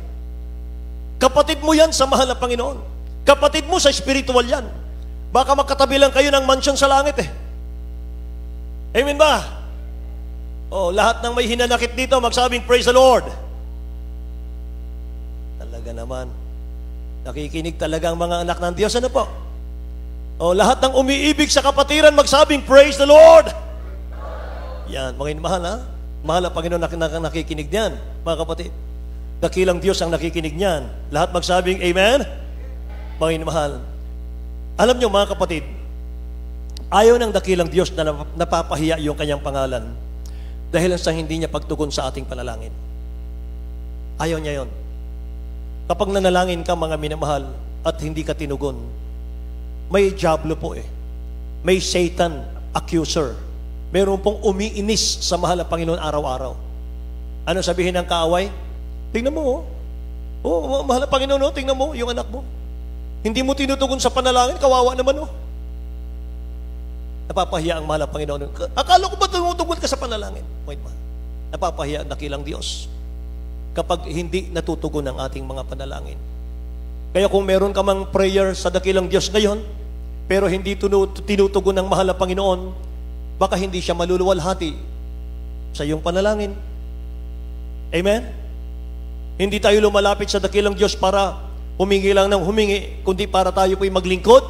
Kapatid mo yan sa mahal na Panginoon. Kapatid mo sa spiritual yan. Baka magkatabi lang kayo ng mansyon sa langit eh. Amen ba? Lahat ng may hinanakit dito, magsabing, praise the Lord. Talaga naman. Nakikinig talaga ang mga anak ng Diyos. Ano po? Lahat ng umiibig sa kapatiran, magsabing, praise the Lord. Yan, mga mahal ha? Mahal ang Panginoon nakikinig niyan, mga kapatid. Dakilang Diyos ang nakikinig niyan. Lahat magsabing, amen? Mga mahal. Alam niyo, mga kapatid, ayaw ng dakilang Diyos na napapahiya yung kanyang pangalan dahil sa hindi niya pagtugon sa ating panalangin. Ayaw niya yon. Kapag nanalangin ka, mga minamahal, at hindi ka tinugon, may diablo po eh. May Satan accuser. Meron pong umiinis sa mahal na Panginoon araw-araw. Ano sabihin ng kaaway? Tingnan mo, mahal na Panginoon, tingnan mo yung anak mo. Hindi mo tinutugon sa panalangin, kawawa naman Napapahiya ang mahal na Panginoon. Akala ko ba tumutugon ka sa panalangin? Wait ma. Napapahiya ang dakilang Diyos kapag hindi natutugon ang ating mga panalangin. Kaya kung meron ka mang prayer sa dakilang Diyos ngayon, pero hindi tinutugon ng mahal na Panginoon, baka hindi siya maluluwalhati sa iyong panalangin. Amen? Hindi tayo lumalapit sa dakilang Diyos para humingi lang ng humingi, kundi para tayo po'y maglingkod,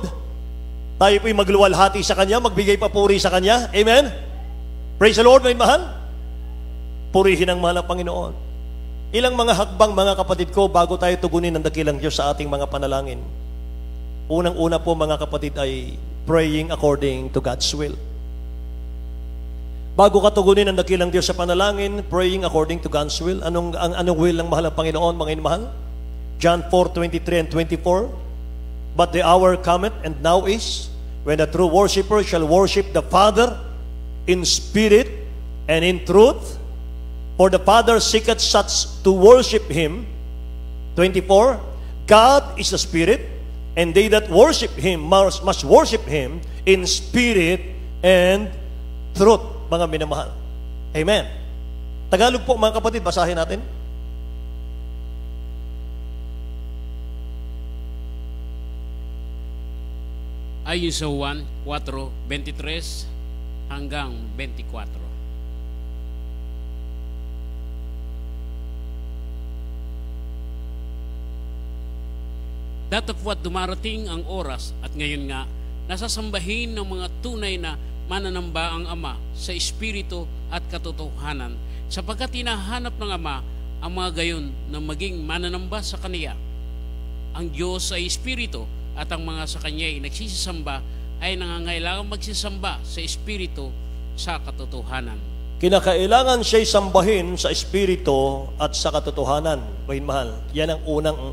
tayo po'y magluwalhati sa Kanya, magbigay papuri sa Kanya. Amen? Praise the Lord, may mahal. Purihin ang mahal na Panginoon. Ilang mga hakbang, mga kapatid ko, bago tayo tugunin ng dakilang Diyos sa ating mga panalangin. Unang-una po, mga kapatid, ay praying according to God's will. Bago ka tugunin ang dakilang Diyos sa panalangin, praying according to God's will. Anong will ng mahal ng Panginoon, mga inmahal? John 4:23 and 24. But the hour cometh, and now is, when the true worshiper shall worship the Father in spirit and in truth. For the Father seeketh such to worship Him. 24. God is the Spirit, and they that worship Him must worship Him in spirit and truth. Mga minamahal. Amen. Tagalog po, mga kapatid, basahin natin. Ayon sa Juan 4:23 hanggang 24. Datapwat dumarating ang oras at ngayon nga, nasasambahin ng mga tunay na mananamba ang Ama sa Espiritu at katotohanan, sapagkat hinahanap ng Ama ang mga gayon na maging mananamba sa Kaniya. Ang Diyos ay Espiritu at ang mga sa Kanya ay nagsisisamba ay nangangailangan magsisamba sa Espiritu sa katotohanan. Kinakailangan siya'y sambahin sa Espiritu at sa katotohanan. May mahal, yan ang unang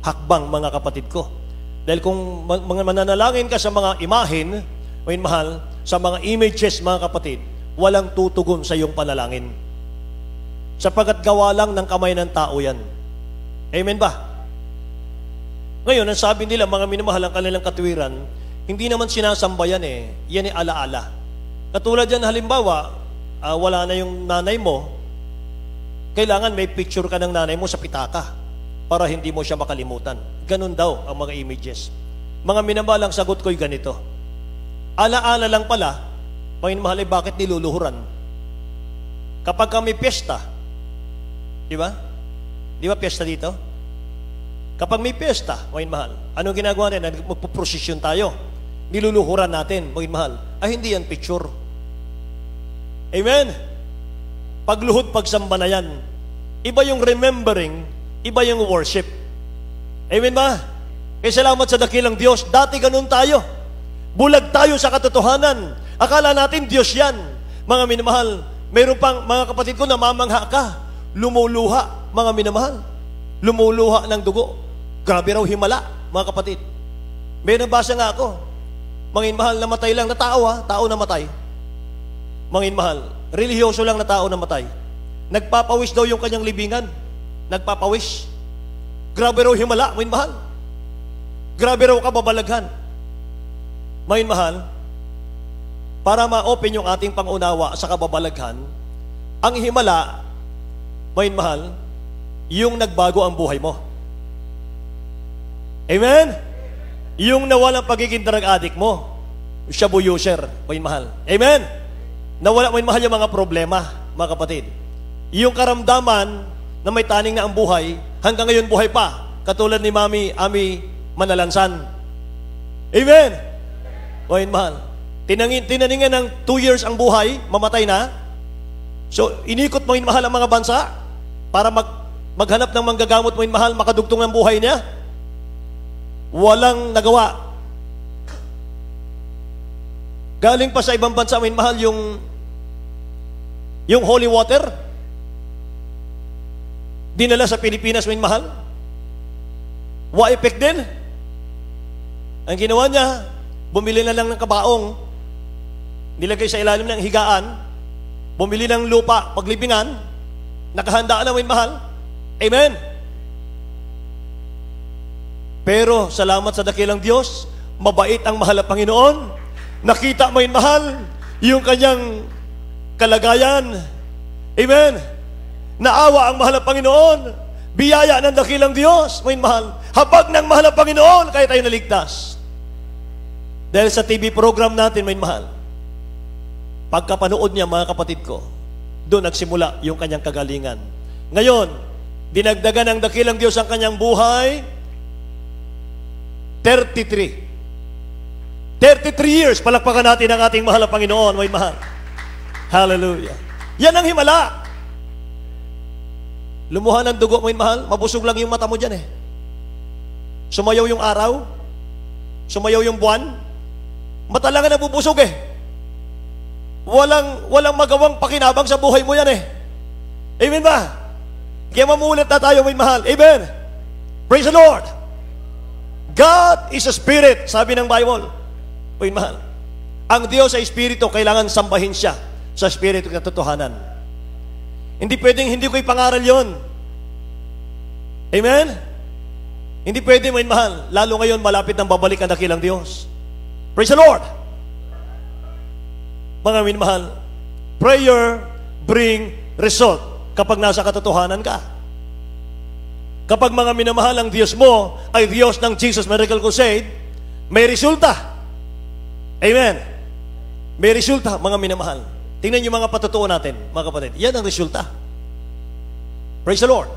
hakbang, mga kapatid ko. Dahil kung mga mananalangin ka sa mga imahin, may mahal, sa mga images, mga kapatid, walang tutugon sa iyong panalangin. Sapagkat gawa lang ng kamay ng tao yan. Amen ba? Ngayon, ang sabi nila, mga minamahal, ang kanilang katuwiran, hindi naman sinasamba yan eh. Yan ay alaala. Katulad yan, halimbawa, wala na yung nanay mo, kailangan may picture ka ng nanay mo sa pitaka para hindi mo siya makalimutan. Ganun daw ang mga images. Mga minamahal, ang sagot ko'y ganito. Alaala lang pala, mga minamahal, bakit niluluhuran? Kapag kami piyesta, di ba? Di ba piyesta dito? Kapag may piyesta, mga minamahal, anong ginagawa natin? Magpuprosesyon tayo. Niluluhuran natin, mga minamahal. Ay, hindi yan picture. Amen? Pagluhod, pagsamba na yan. Iba yung remembering, iba yung worship. Amen ba? Kaya salamat sa dakilang Diyos. Dati ganun tayo. Bulag tayo sa katotohanan. Akala natin Diyos yan. Mga minamahal, mayroon pang mga kapatid ko, namamangha ka. Lumuluha, mga minamahal. Lumuluha ng dugo. Grabe raw himala, mga kapatid. May nabasa nga ako. Mga mahal, namatay lang na tao tao namatay. Mga mahal, relihiyoso lang na tao namatay. Nagpapawis daw yung kanyang libingan. Nagpapawis. Grabe raw himala, mga mahal. Grabe raw kababalaghan. Mga mahal, para ma-open yung ating pangunawa sa kababalaghan, ang himala, mga mahal, yung nagbago ang buhay mo. Amen? Yung nawalang pagiging drug addict mo, shabu user, mga mahal. Amen? Nawala, mga mahal, yung mga problema, mga kapatid. Yung karamdaman na may taning na ang buhay, hanggang ngayon buhay pa, katulad ni Mami Ami Manalansan. Amen? Mga mahal. Tinaningan ng 2 years ang buhay, mamatay na. So, inikot mga mahal ang mga bansa para maghanap ng manggagamot mga mahal, makadugtong ng buhay niya. Walang nagawa. Galing pa sa ibang bansa mga mahal yung holy water. Dinala sa Pilipinas mga mahal. Wa effect din. Ang ginawa niya, bumili na lang ng kabaong, nilagay sa ilalim ng higaan, bumili ng lupa, paglibingan, nakahandaan na mga mahal. Amen? Pero salamat sa dakilang Diyos, mabait ang mahal na Panginoon. Nakita mo yung mahal, yung kanyang kalagayan. Amen? Naawa ang mahal na Panginoon. Biyaya ng dakilang Diyos, mga mahal. Habag ng mahal na Panginoon, kaya tayo naligtas. Dahil sa TV program natin, mga mahal, pagkapanood niya, mga kapatid ko, doon nagsimula yung kanyang kagalingan. Ngayon, dinagdagan ng dakilang Diyos ang kanyang buhay, 33 years, palakpakan natin ang ating mahal na Panginoon, may mahal. Hallelujah. Yan ang himala. Lumuha ng dugo, may mahal, mabusog lang yung mata mo dyan Sumayaw yung araw, sumayaw yung buwan, mata lang ang nabubusog Walang magawang pakinabang sa buhay mo yan Amen ba? Kaya mamulit na tayo, may mahal. Amen. Praise the Lord. God is a spirit, sabi ng Bible. May mahal. Ang Diyos ay espiritu, kailangan sambahin siya sa espiritu ng katotohanan. Hindi pwedeng hindi ko ipangaral yon. Amen? Hindi pwede, may mahal. Lalo ngayon, malapit ng babalik ang dakilang Diyos. Praise the Lord. Mga minmahal, prayer bring result kapag nasa katotohanan ka. Kapag mga minamahal ang Diyos mo ay Diyos ng Jesus Miracle Crusade, may resulta. Amen. May resulta, mga minamahal. Tingnan yung mga patutuo natin, mga kapatid. Yan ang resulta. Praise the Lord.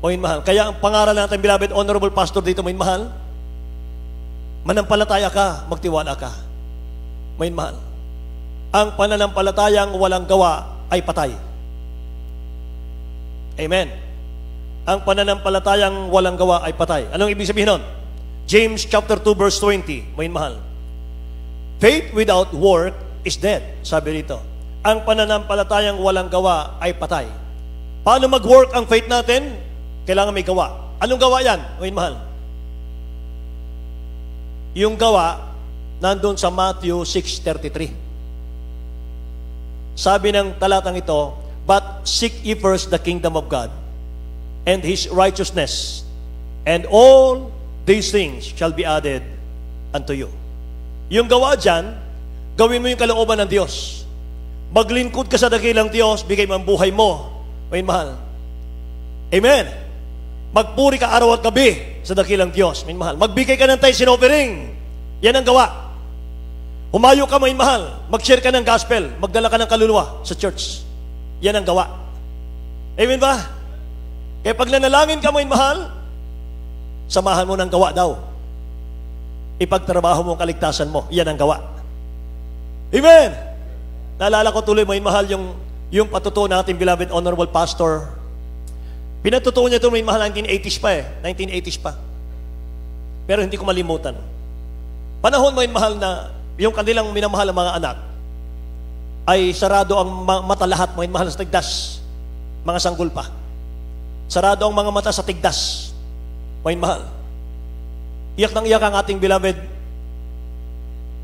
O minmahal. Kaya ang pangaral natin, beloved honorable pastor dito, minmahal, manampalataya ka, magtiwala ka. Minmahal. Ang pananampalatayang walang gawa ay patay. Amen. Ang pananampalatayang walang gawa ay patay. Anong ibig sabihin nun? James chapter 2 verse 20. Minmahal. Faith without work is dead. Sabi rito. Ang pananampalatayang walang gawa ay patay. Paano mag-work ang faith natin? Kailangan may gawa. Anong gawa yan? Minmahal. Yung gawa, nandun sa Matthew 6:33. Sabi ng talatang ito, but seek ye first the kingdom of God and His righteousness, and all these things shall be added unto you. Yung gawa dyan, gawin mo yung kalooban ng Diyos. Maglingkod ka sa dakilang Diyos, bigay mo ang buhay mo. May mahal. Amen. Magpuri ka araw at gabi sa dakilang Diyos. May mahal. Magbigay ka ng tithes and offering. Yan ang gawa. Humayo ka, may mahal. Mag-share ka ng gospel. Magdala ka ng kaluluwa sa church. Yan ang gawa. Amen ba? Kaya pag nanalangin ka, may mahal, samahan mo ng gawa daw. Ipagtrabaho mo ang kaligtasan mo. Yan ang gawa. Amen! Naalala ko tuloy, may mahal, yung patutuo natin, beloved honorable pastor. Pinatutuo niya ito, may mahal, 1980s pa 1980s pa. Pero hindi ko malimutan. Panahon, may mahal, na yung kanilang minamahal ng mga anak ay sarado ang mata lahat, may mahal sa tigdas. Mga sanggol pa. Sarado ang mga mata sa tigdas. May mahal. Iyak ng iyak ang ating beloved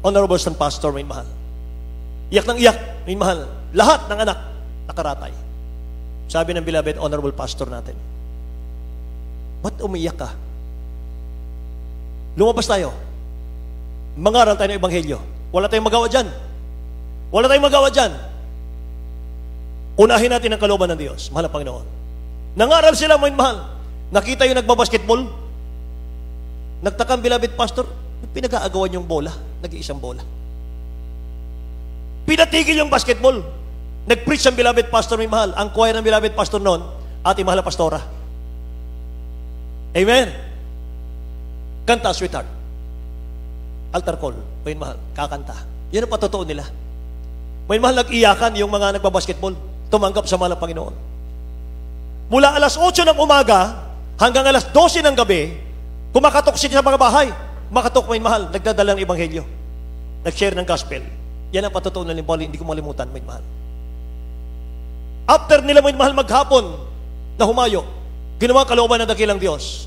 Honorable San Pastor, may mahal. Iyak ng iyak, may mahal. Lahat ng anak, nakaratay. Sabi ng beloved Honorable Pastor natin, ba't umiyak ka? Lumabas tayo. Mangaral tayo ng Ebanghelyo. Wala tayong magawa dyan. Wala tayong magawa dyan. Unahin natin ang kalooban ng Diyos. Mahal na Panginoon. Nangaral sila, may mahal. Nakita yung nagbabasketball. Nagtakang beloved pastor, pinag-aagawan yung bola. Nag-iisang bola. Pinatigil yung basketball. Nag-preach ang beloved pastor, may mahal. Ang choir ng beloved pastor noon, ating mahal na pastora. Amen. Kanta, sweetheart. Altar call, may mahal. Kakanta. Yan ang patotoo nila. May mahal, nag-iyakan yung mga nagbabasketball. Tumanggap sa mahal ng Panginoon. Mula alas 8 ng umaga hanggang alas 12 ng gabi, kumakatok sila sa mga bahay. Makatok, may mahal, nagdadala ng Ebanghelyo. Nag-share ng gospel. Yan ang patotoo ng limbali, hindi ko malimutan, may mahal. After nila, may mahal, maghapon na humayo, ginawa kalooban ng dakilang Diyos.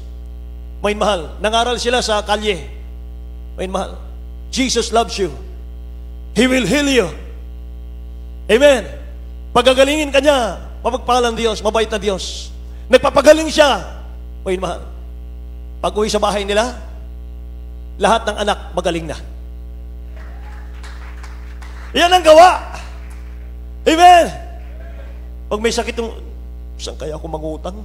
May mahal, nangaral sila sa kalye. May mahal, Jesus loves you. He will heal you. Amen. Pagagalingin ka niya, mapagpalang Diyos, mabait na Diyos. Nagpapagaling siya. May mahal, pag uwi sa bahay nila, lahat ng anak magaling na. Yan ang gawa. Amen. Pag may sakit yung, saan kaya ako mangutang?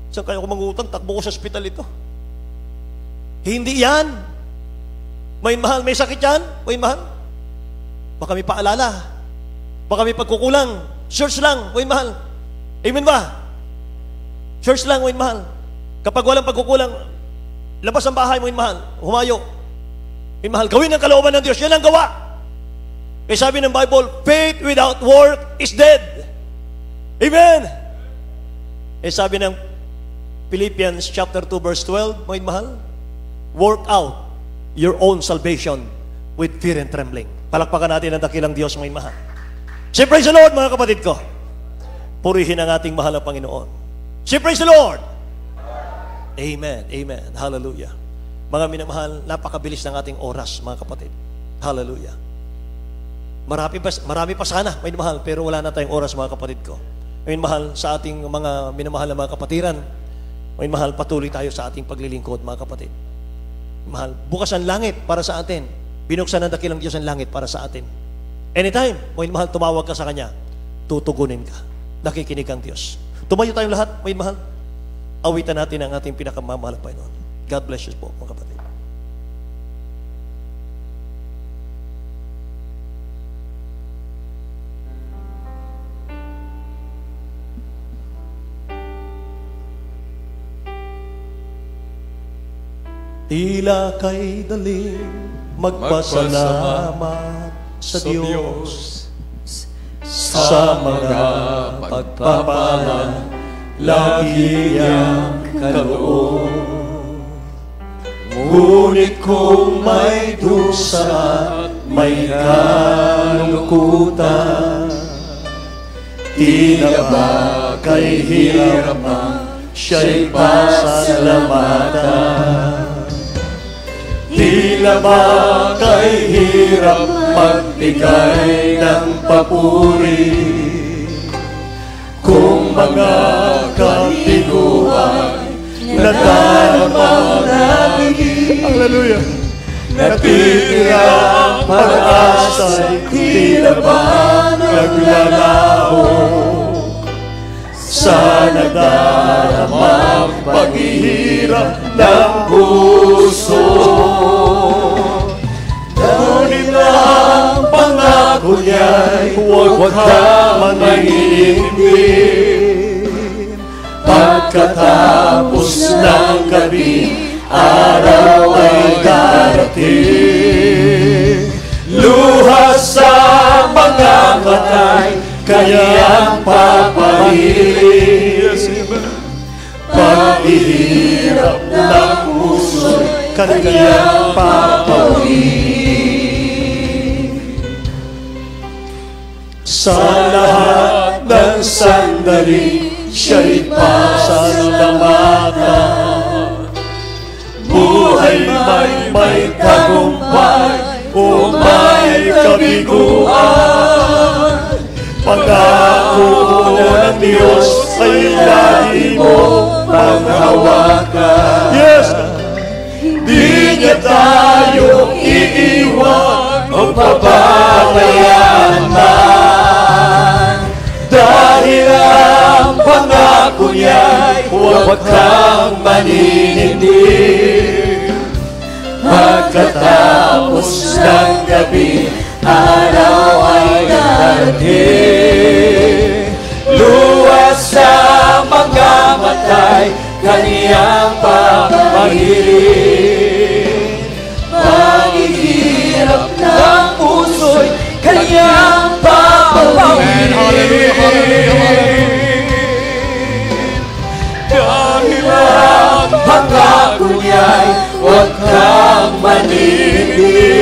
Saan kaya ako mangutang? Takbo ko sa ospital ito. Hindi yan. May mahal, may sakit yan. May mahal. Baka may paalala. Baka may pagkukulang. Church lang, may mahal. Amen ba? Church lang, may mahal. Kapag walang pagkukulang, labas ang bahay mo, may mahal. Humayo. May mahal. Gawin ang kalooban ng Diyos. Yan ang gawa. Kaya sabi ng Bible, faith without work is dead. Amen. Eh sabi ng Philippians chapter 2 verse 12, may mahal, work out your own salvation with fear and trembling. Palakpakan natin ang dakilang Diyos, may mahal. Say praise the Lord, mga kapatid ko. Purihin ang ating mahal na Panginoon. Say praise the Lord. Amen. Amen. Hallelujah. Mga minamahal, napakabilis ng ating oras, mga kapatid. Hallelujah. Marami pa sana, may mahal, pero wala na tayong oras, mga kapatid ko. May mahal sa ating mga minamahal na mga kapatiran. May mahal, patuloy tayo sa ating paglilingkod, mga kapatid. Mahal, bukas ang langit para sa atin. Binuksan ng dakilang Diyos ang langit para sa atin. Anytime, may mahal, tumawag ka sa Kanya, tutugunin ka. Nakikinig ang Diyos. Tumayo tayong lahat, may mahal. Awitan natin ang ating pinakamamahal na Panginoon. God bless you po, mga kapatid. Tila kay daling magpasalamat sa Diyos sa mga pagpapala lagi niyang kaloob. Ngunit kung may dusa at may kalungkutan, tila ba kay hirap siya'y pasalamatan? Tila ba kay hirap magbigay ng papuri kung mga katiguan na darama natin? Hallelujah! Natitira ang pag-asa'y tila ba naglalaho sa nadaramang paghihirap ng puso. Ngunit ang pangako niya'y huwag ka mag-iinggit. Pagkatapos ng gabi, araw ay darating. Luhas sa mga matay, kanyang papahiling. Paghihirap ng puso'y kanyang papawiin. Sa lahat ng sandali, siya'y pasalamatan. Buhay may may tagumpay o may kabiguan. Pangako ng Diyos ay lagi mo panghawakan. Yes! Di niya tayo iiwan o pababayaan man. Dahil ang pangako niya'y huwag kang maninindig. Pagkatapos ng gabi, araw ay darating. Luwas sa mga matay, kaniyang papahiling. Paghihirap ng puso'y kaniyang papahiling. Dahil ang pangako niya'y huwag kang maninindig.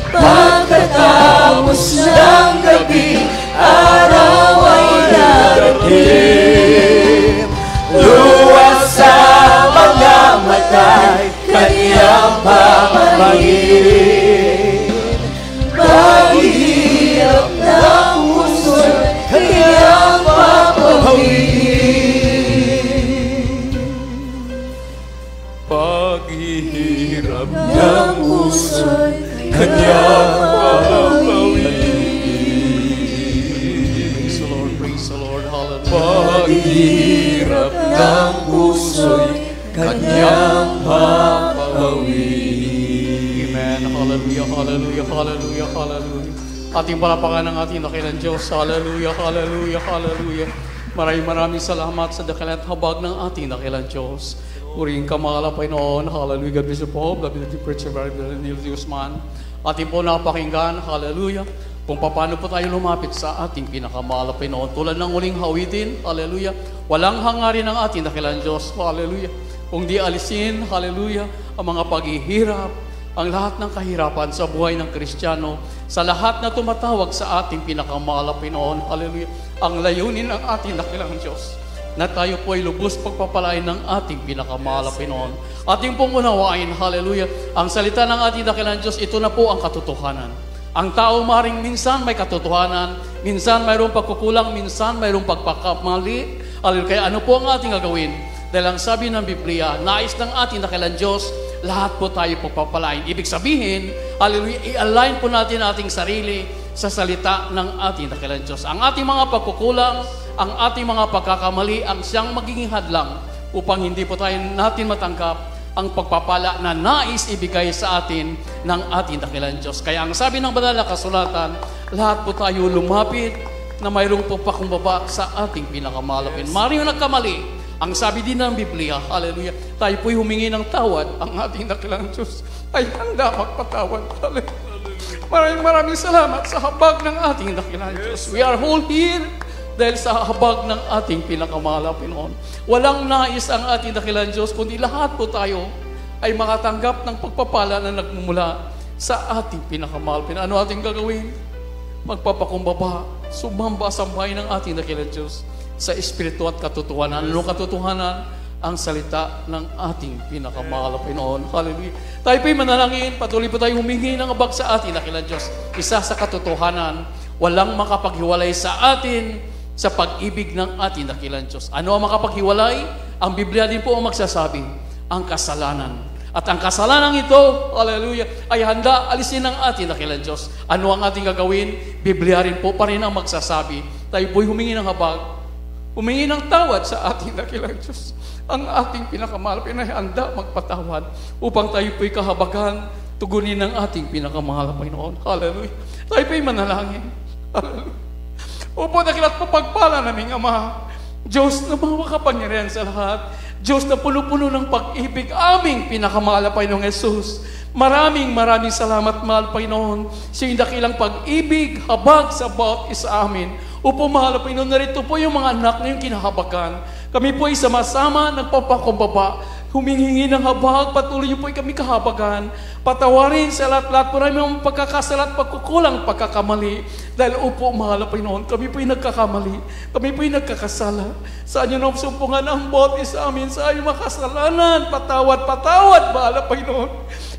Pagkatapos ng gabi, araw ay darating. Luwas sa mga matay, kaniyang papahiling. Paghihirap ng puso'y kaniyang papahiling. Paghihirap ng puso'y kaniyang papahiling. Praise the Lord, praise the Lord, hallelujah. Paghihirap ng puso'y kaniyang papahiling. Amen. Hallelujah, hallelujah, hallelujah, hallelujah. Ating palapakan ng ating dakilang Diyos. Hallelujah, hallelujah, hallelujah. Maraming salamat sa dakilang habag ng ating dakilang Diyos. Purihin ka mga Panginoon. Hallelujah. God bless you po. God bless you, Preacher Neil Diosman. Ating po napakinggan. Hallelujah. Kung paano po tayo lumapit sa ating pinakamahal na Panginoon. Tulad ng uling hawitin. Hallelujah. Walang hangarin ng ating dakilang Diyos. Hallelujah. Kung di alisin, hallelujah, ang mga paghihirap, ang lahat ng kahirapan sa buhay ng Kristiyano, sa lahat na tumatawag sa ating pinakamahal na Panginoon. Hallelujah. Ang layunin ng ating dakilang Diyos na tayo po ay lubos pagpapalain ng ating pinakamahal na Panginoon. Ating pong unawain, hallelujah, ang salita ng ating dakilang Diyos, ito na po ang katotohanan. Ang tao maring minsan may katotohanan, minsan mayroong pagkukulang, minsan mayroong pagpakamali. Kaya ano po ang ating gagawin? Dahil ang sabi ng Biblia, nais ng ating dakilang Diyos, lahat po tayo pagpapalain. Ibig sabihin, hallelujah, i-align po natin ating sarili sa salita ng ating dakilang Diyos. Ang ating mga pagkukulang, ang ating mga pagkakamali, ang siyang magiging hadlang upang hindi po tayo natin matanggap ang pagpapala na nais ibigay sa atin ng ating dakilang Diyos. Kaya ang sabi ng banal na kasulatan, lahat po tayo lumapit na mayroong pagpakumbaba sa ating pinakamalapin. Maring nagkamali, ang sabi din ng Biblia, hallelujah, tayo po'y humingi ng tawad, ang ating dakilang Diyos ay handa magpatawad. Hallelujah. Maraming salamat sa habag ng ating dakilang Diyos. We are whole here dahil sa habag ng ating pinakamahal na Panginoon. Walang nais ang ating dakilang Diyos, kundi lahat po tayo ay makatanggap ng pagpapala na nagmumula sa ating pinakamahal. Ano ating gagawin? Magpapakumbaba, sumamba sa bahay ng ating dakilang Diyos sa espiritu at katotohanan. Anong katotohanan? Ang salita ng ating pinakamahal na Panginoon. Hallelujah. Tayo po'y manalangin, patuloy po tayo humingi ng abag sa ating dakilang Diyos. Isa sa katotohanan, walang makapaghiwalay sa atin sa pag-ibig ng ating dakilang Diyos. Ano ang makapaghiwalay? Ang Biblia din po ang magsasabi, ang kasalanan. At ang kasalanan ito, hallelujah, ay handa alisin ng ating dakilang Diyos. Ano ang ating gagawin? Biblia rin po pa rin ang magsasabi. Tayo po'y humingi ng habag, humingi ng tawad sa ating dakilang Diyos. Ang ating pinakamahal, pinahanda magpatawad upang tayo po'y kahabagan, tugunin ng ating pinakamahal na Panginoon. Hallelujah. Tayo po'y manalangin. Hallelujah. Upo dakilat po pagpala naming Ama, Diyos na makapangyarihan sa lahat, Diyos na puno-puno ng pag-ibig, aming pinakamahal na Panginoong Jesus. Maraming salamat, mahal Panginoon, sa iyong dakilang pag-ibig, habag sa bawat isa amin. Upo, mahal Panginoon, narito po yung mga anak na yung kinahabagan. Kami po ay sama-sama nagpapakumbaba. humingi ng habag, patuloy niyo po kami kahabagan. Patawarin sa lahat-lahat po namin ang pagkakasala at pagkukulang, pagkakamali. Dahil upo, mahal na Panginoon, kami po'y nagkakamali. Kami po'y nagkakasala. Sa inyo nang sumpungan ang bawat isa amin sa aming makasalanan. Patawad, mahal na Panginoon.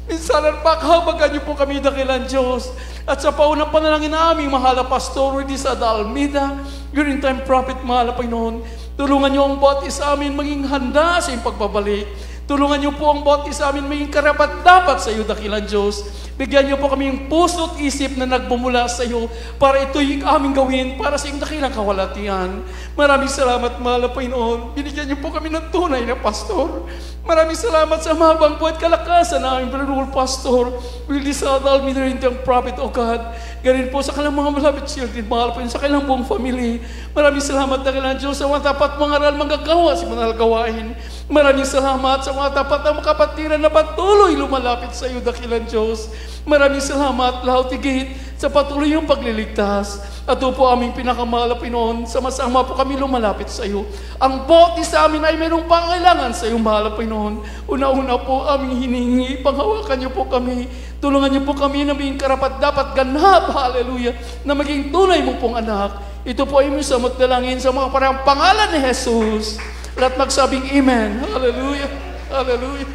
Minsan at paghabagan niyo po kami dakilang Diyos. At sa paunang panalangin na aming mahal na Pastor Rudy Almeida, your in-time prophet, mahal na Panginoon, tulungan niyo ang bawat isa amin maging handa sa iyong pagbabalik. Tulungan niyo po ang bawat isa amin maging karapat-dapat sa iyo, dakilang Diyos. Bigyan niyo po kami yung puso at isip na nagbumula sa iyo para ito'y aming gawin para sa iyong dakilang kawalatian. Maraming salamat, mahal na Panginoon. Binigyan niyo po kami ng tunay na pastor. Maraming salamat sa mahabang po at kalakasan na aming Brother Pastor Willie Almeida, yung prophet, O God. Ganun po sa kanilang mga malapit children, mahal po yun sa kanilang buong family. Maraming salamat na kailangan Diyos sa mga tapat mga aral manggagawa sa mga gawain. Maraming salamat sa mga tapat na makapatiran na patuloy lumalapit sa iyo, dakilang Diyos. Maraming salamat, lahat higit, sa patuloy yung pagliligtas. At po aming pinakamahal na Panginoon, sama-sama po kami lumalapit sa iyo. Ang bawat isa amin ay mayroong pangailangan sa iyo, mahal na Panginoon. Una-una po aming hiningi, panghawakan niyo po kami. Tulungan niyo po kami na maging karapat-dapat ganap, hallelujah, na maging tunay mo pong anak. Ito po ay aming samot dalangin sa mga parang pangalan ni Jesus. Lahat magsabing Amen. Hallelujah. Hallelujah.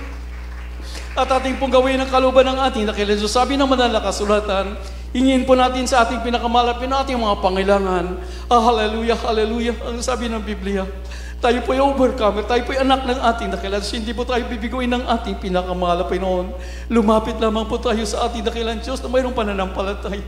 At ating pong gawin ang kaluban ng ating dakilang Diyos. Sabi ng banal na kasulatan, hingin po natin sa ating pinakamalapit na ating mga pangailangan. Hallelujah, hallelujah. Ang sabi ng Biblia, tayo po ay overcomer, tayo po ay anak ng ating dakilang Diyos. Hindi po tayo bibiguin ng ating pinakamahal na Panginoon. Lumapit lamang po tayo sa ating dakilang Diyos na mayroong pananampalataya.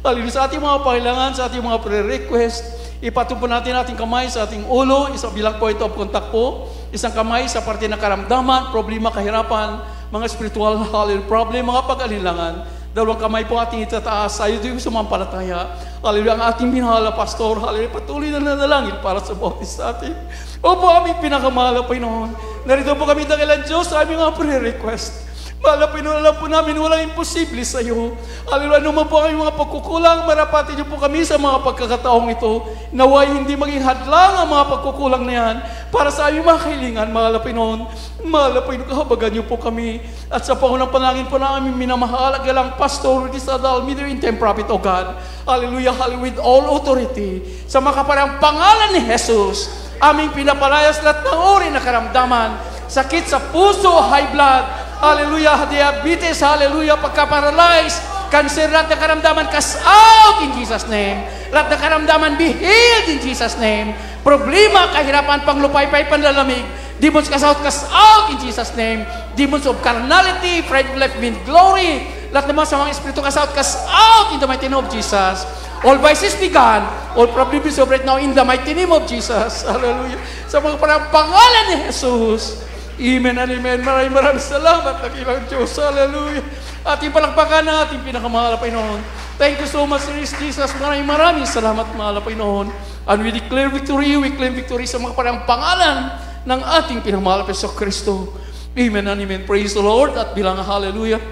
Hallelujah. Sa ating mga pangailangan, sa ating mga pre-request, ipatupo natin ating kamay sa ating ulo, isang bilang point of contact po, isang kamay sa parte ng karamdaman, problema, kahirapan, mga spiritual hallelujah problem, mga pag-alinlangan. Dalawang kamay po ating itataas, tayo din sumampalataya. Hallelujah, ang ating minahal na pastor, hallelujah, patuloy na nanalangin para sa bawat isa atin. Opo, aming pinakamahal na Panginoon. Narito po kami dakilang Diyos sa aming mga pre-request. Mahal na Panginoon, alam po namin walang imposible sa iyo. Hallelujah, ano man po kami mga pagkukulang, marapatin niyo po kami sa mga pagkakataong ito. Naway hindi maging hadlang ang mga pagkukulang na yan para sa aming mga kahilingan, mahal na Panginoon. Mahal na Panginoon, kahabagan niyo po kami. At sa pangunang panalangin po na aming minamahal, galang Pastor Rudy Almeida, in-time prophet, O God. Hallelujah, hallelujah, with all authority. Sa makaparang pangalan ni Jesus, aming pinapalayas lahat ng uri na karamdaman, sakit sa puso, high blood, hallelujah, diabetes, hallelujah, pagka-paralyze, cancer, lahat ng karamdaman, cast out in Jesus' name. Lahat ng karamdaman, be healed in Jesus' name. Problema, kahirapan, panglupay-pay, panlalamig, demons, cast out in Jesus' name. Demons of carnality, pride of life, wind, glory, lahat ng mga samang espiritu, cast out in the mighty name of Jesus. All vices be gone, all problems be right now in the mighty name of Jesus. Hallelujah. Sa mga parang pangalan ni Jesus. Amen and amen. Maraming salamat, dakilang Diyos. Hallelujah. Ating palakpakan na ating pinakamahal na Panginoon. Thank you so much, Jesus. Maraming salamat, mahal na Panginoon. And we declare victory, we claim victory sa mga parang pangalan ng ating pinakamahal na Kristo. Amen and amen. Praise the Lord. At bilang hallelujah.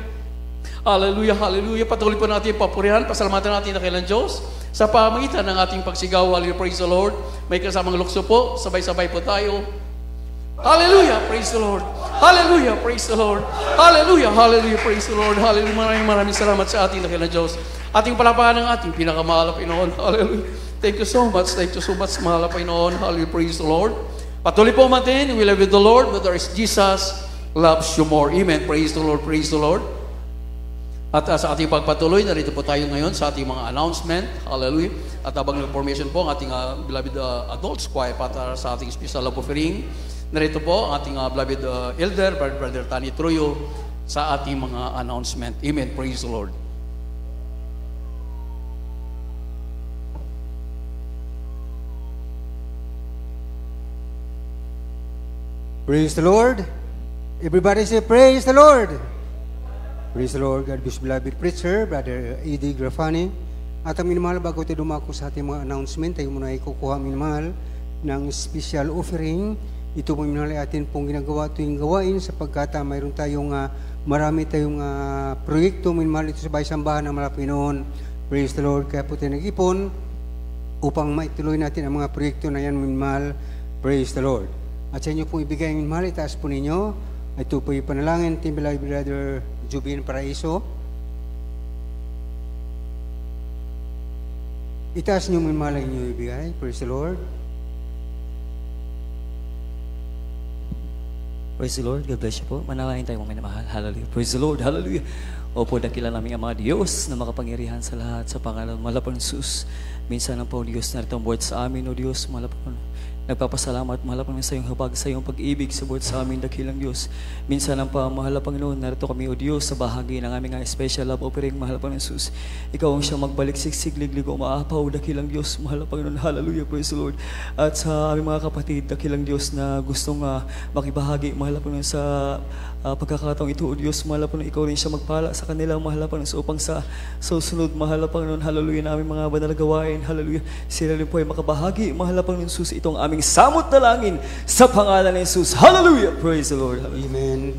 Hallelujah, hallelujah. Patuloy po natin papurihan, pasalamatan natin dakilang Diyos sa pamagitan ng ating pagsigaw. Hallelujah, praise the Lord. May kasamang lukso po. Sabay-sabay po tayo. Hallelujah, praise the Lord. Hallelujah, praise the Lord. Hallelujah, hallelujah, praise the Lord. Hallelujah, maraming salamat sa ating dakilang Diyos. Ating palapakan ng ating pinakamahal na Panginoon. Hallelujah. Thank you so much, mahal na Panginoon. Hallelujah, praise the Lord. Patuloy po natin, we love you the Lord, but there is Jesus loves you more. Amen, praise the Lord, praise the Lord. At sa ating pagpatuloy, narito po tayo ngayon sa ating mga announcement. Hallelujah. At habang information po ang ating beloved adults, choir para sa ating special love offering. Narito po ang ating beloved elder, Brother Tani Truyo, sa ating mga announcement. Amen. Praise the Lord. Praise the Lord. Everybody say, praise the Lord. Praise the Lord. God bless beloved preacher, Brother E.D. Grafani. At ang minamahal, bago tayo dumako sa ating mga announcement, tayo muna ikukuha minamahal ng special offering. Ito po minamahal atin pong ginagawa tuwing gawain sapagkat mayroon tayong marami tayong proyekto minamahal ito sa baysambahan ng Malapinoon. Praise the Lord. Kaya po tayo nag-ipon upang maituloy natin ang mga proyekto na yan minamahal. Praise the Lord. At sa inyo pong ibigay minamahal, itaas po ninyo Ito po'y panalangin, Team Beloved Brother Jubin Paraiso. Itaas niyo minmalang niyo ibigay. Praise the Lord. Praise the Lord. God bless you po. Manalangin tayo mga minamahal. Hallelujah. Praise the Lord. Hallelujah. Opo, dakila namin ang mga Diyos na makapangyarihan sa lahat sa pangalan mahal na Jesus. Minsan lang po, Diyos, narito ang buhat sa amin, O Diyos, mahal na nagpapasalamat, mahal na sa iyong habag, sa iyong pag-ibig sa buhat sa amin, dakilang Diyos. Minsan lang pa, mahal na Panginoon, narito kami, O Diyos, sa bahagi ng aming special love offering, mahal na Jesus. Ikaw ang siyang magbalik, siksik, liglig, o maapaw, dakilang Diyos, mahal na Panginoon. Hallelujah, praise the Lord. At sa aming mga kapatid, dakilang Diyos na gustong makibahagi, mahal na Panginoon, sa pagkakataong ito, O Diyos, mahal na Panginoon, ikaw rin siya magpala sa kanila, mahal na Panginoon, upang sa susunod, mahal na Panginoon, hallelujah, na aming mga banal na gawain, hallelujah, sila rin po ay makabahagi, mahal na Panginoon Jesus, itong aming samot na langin sa pangalan ni Jesus. Hallelujah! Praise the Lord. Hallelujah. Amen.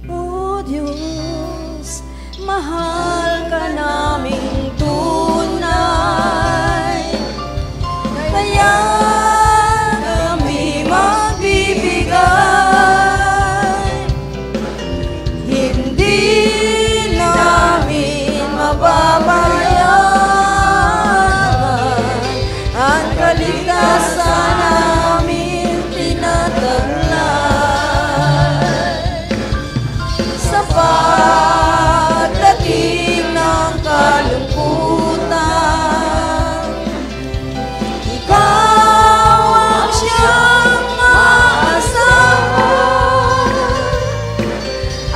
O Diyos, mahal ka naming tunay, kaya kami magbibigay, hindi namin mababayaran ang kaligtasan namin tinataglay. Sa pagdating ng kalungkutan, ikaw ang siyang maasahan,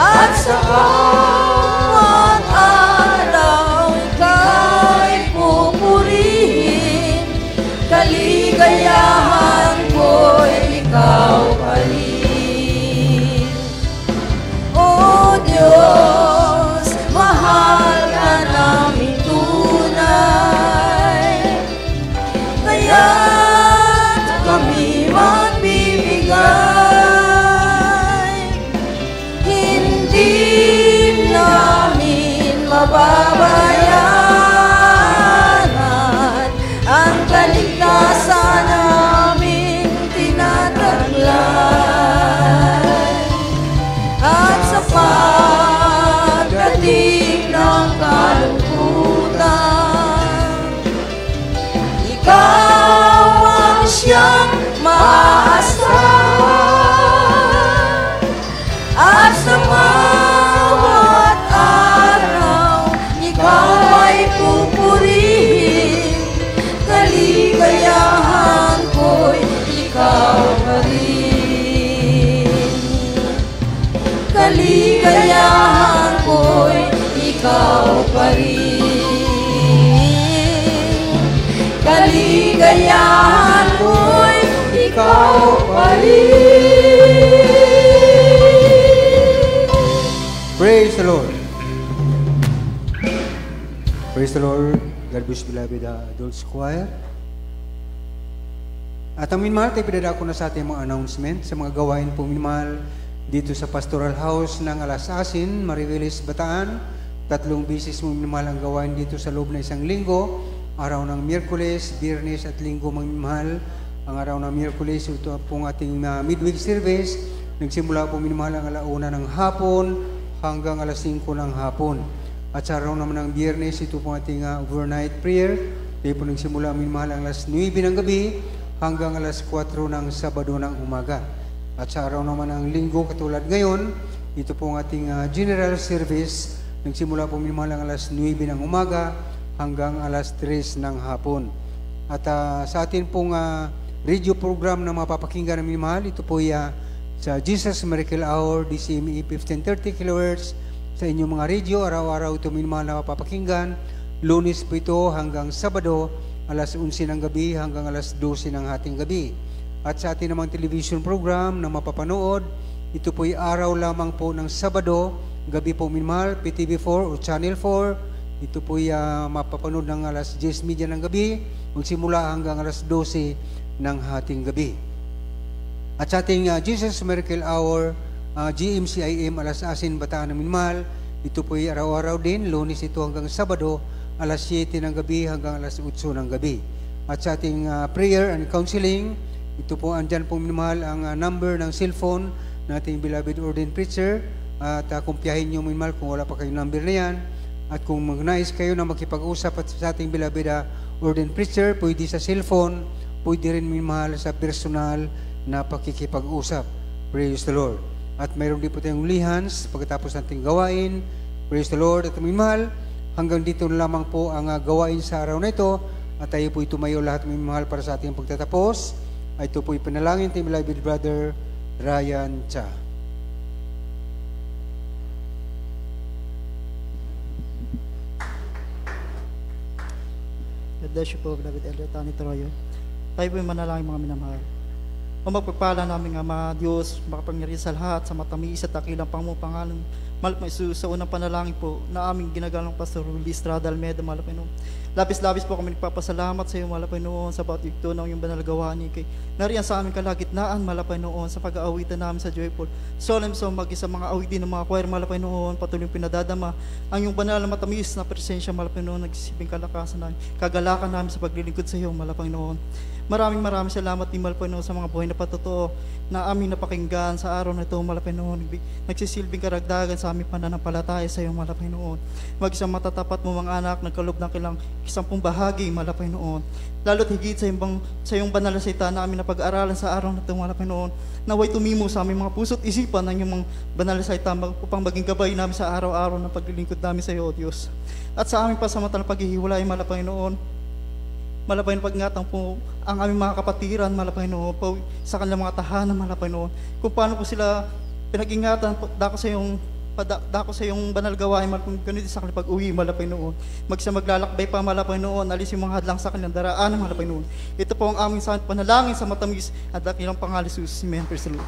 at sa bawat araw ika'y pupurihin. Kaligayahan ko'y ikaw pa rin. O Diyos, mahal ka namin tunay, kaya't kami magbibigay, hindi namin mababayaran ang kaligtasan namin tinataglay. At sa pagdating ng kalungkutan, ikaw ang siyang maasahan, at sa bawat araw ikaw ay pupurihin. Kaligayahan ko'y ikaw pa rin. Kaligayahan ko'y ikaw pa rin. Kaligayahan ko'y ikaw pa rin. Praise the Lord. Praise the Lord. God bless beloved adults choir. At ang minmahal, tayo pinadako na sa ating mga announcement sa mga gawain po minmahal dito sa Pastoral House ng Alasasin, Mariveles, Bataan. 3 bisis mo minmahal ang gawain dito sa loob na isang linggo. Araw ng Miyerkules, Biyernes at Linggo minmahal. Ang araw ng Miyerkules, ito pong ating midweek service. Nagsimula po minmahal ang alauna ng hapon hanggang alas 5 ng hapon. At sa araw naman ng Biyernes, ito pong ating overnight prayer. Ito po nagsimula minmahal ang alas 9 ng gabi hanggang alas 4 ng Sabado ng umaga. At sa araw naman ng Linggo, katulad ngayon, ito po ang ating general service. Nagsimula po minmahal ang alas 9 ng umaga hanggang alas 3 ng hapon. At sa atin pong radio program na mapapakinggan ng minmahal, ito po sa Jesus Miracle Hour, DCME 1530 kHz, sa inyong mga radio, araw-araw ito minmahal na mapapakinggan. Lunes po ito hanggang Sabado, alas 11 ng gabi hanggang alas 12 ng hating gabi. At sa atin namang television program na mapapanood, ito po'y araw lamang po ng Sabado, gabi po minmahal, PTV4 o Channel 4. Ito po'y mapapanood ng alas 10:30 ng gabi, magsimula hanggang alas 12 ng hating gabi. At sa ating Jesus Miracle Hour, GMCIM, alas 10 Bataan ng minmahal, ito po'y araw-araw din, Lunes ito hanggang Sabado, alas 7 ng gabi hanggang alas 8 ng gabi. At sa ating prayer and counseling, Ito po, andyan po minamahal ang number ng cellphone nating beloved ordained preacher. At kumpyahin nyo minamahal kung wala pa kayong number na yan. At kung magnais kayo na makipag-usap at sa ating beloved ordained preacher, pwede sa cellphone, pwede rin minamahal sa personal na pakikipag-usap. Praise the Lord. At mayroon din po tayong lihans pagkatapos nating gawain. Praise the Lord. At minamahal, hanggang dito na lamang po ang gawain sa araw na ito. At tayo po'y tumayo lahat minamahal para sa ating pagtatapos. Ay ito po'y panalangin tayo beloved brother Ryan Cha. God bless you po, beloved Elder Tani Troyo. Tayo po'y manalangin mga minamahal. O magpagpala namin Ama, Diyos, makapangyarihan sa lahat, sa matamis at dakilang pangalan. Mahal po Isus, sa unang panalangin po na aming ginagalang Pastor Rudy Estrada Almeida, mahal po Panginoon. Labis-labis po kami nagpapasalamat sa iyo, mahal po Panginoon, sa bawat yugto ng iyong banal gawa ni kay nariyan sa aming kalagitnaan, mahal po Panginoon, sa pag-aawitan namin sa Joyful. Solemn Song, mag-isa mga awitin ng mga choir, mahal po Panginoon, patuloy pinadadama ang iyong banal na matamis na presensya, mahal po Panginoon, nagsisiping kalakasan namin, kagalakan namin sa paglilingkod sa iyo, mahal po Panginoon. Maraming salamat din, mahal po Panginoon, sa mga buhay na patotoo na aming napakinggan sa araw na ito, mahal po Panginoon, nagsisilbing karagdagan sa aming pananampalataya sa iyo, mahal po Panginoon. Mag-isang matatapat mo mga anak, nagkaloob ng kilang 10 bahagi, mahal po Panginoon. Lalo't higit sa iyong banal na salita na aming napag-aralan sa araw na ito, mahal po Panginoon. Naway tumimo sa aming mga puso't isipan ng iyong mga banal na salita upang maging gabay namin sa araw-araw na paglilingkod namin sa iyo, O Diyos. At sa aming pasamantalang paghihiwalay, mahal po Panginoon, mahal po Panginoon, pag-ingatan po ang aming mga kapatiran, mahal po Panginoon, sa kanilang mga tahanan, mahal po Panginoon. Kung paano po sila pinag-ingatan, dako sa iyong banal gawain, mahal po ganito sa kanilang pag-uwi, mahal po Panginoon. Maglalakbay pa, mahal po Panginoon, alis yung mga hadlang sa kanilang daraan, mahal po Panginoon. Ito po ang aming panalangin sa matamis at dakilang pangalan ni Jesus. Amen. Praise the Lord.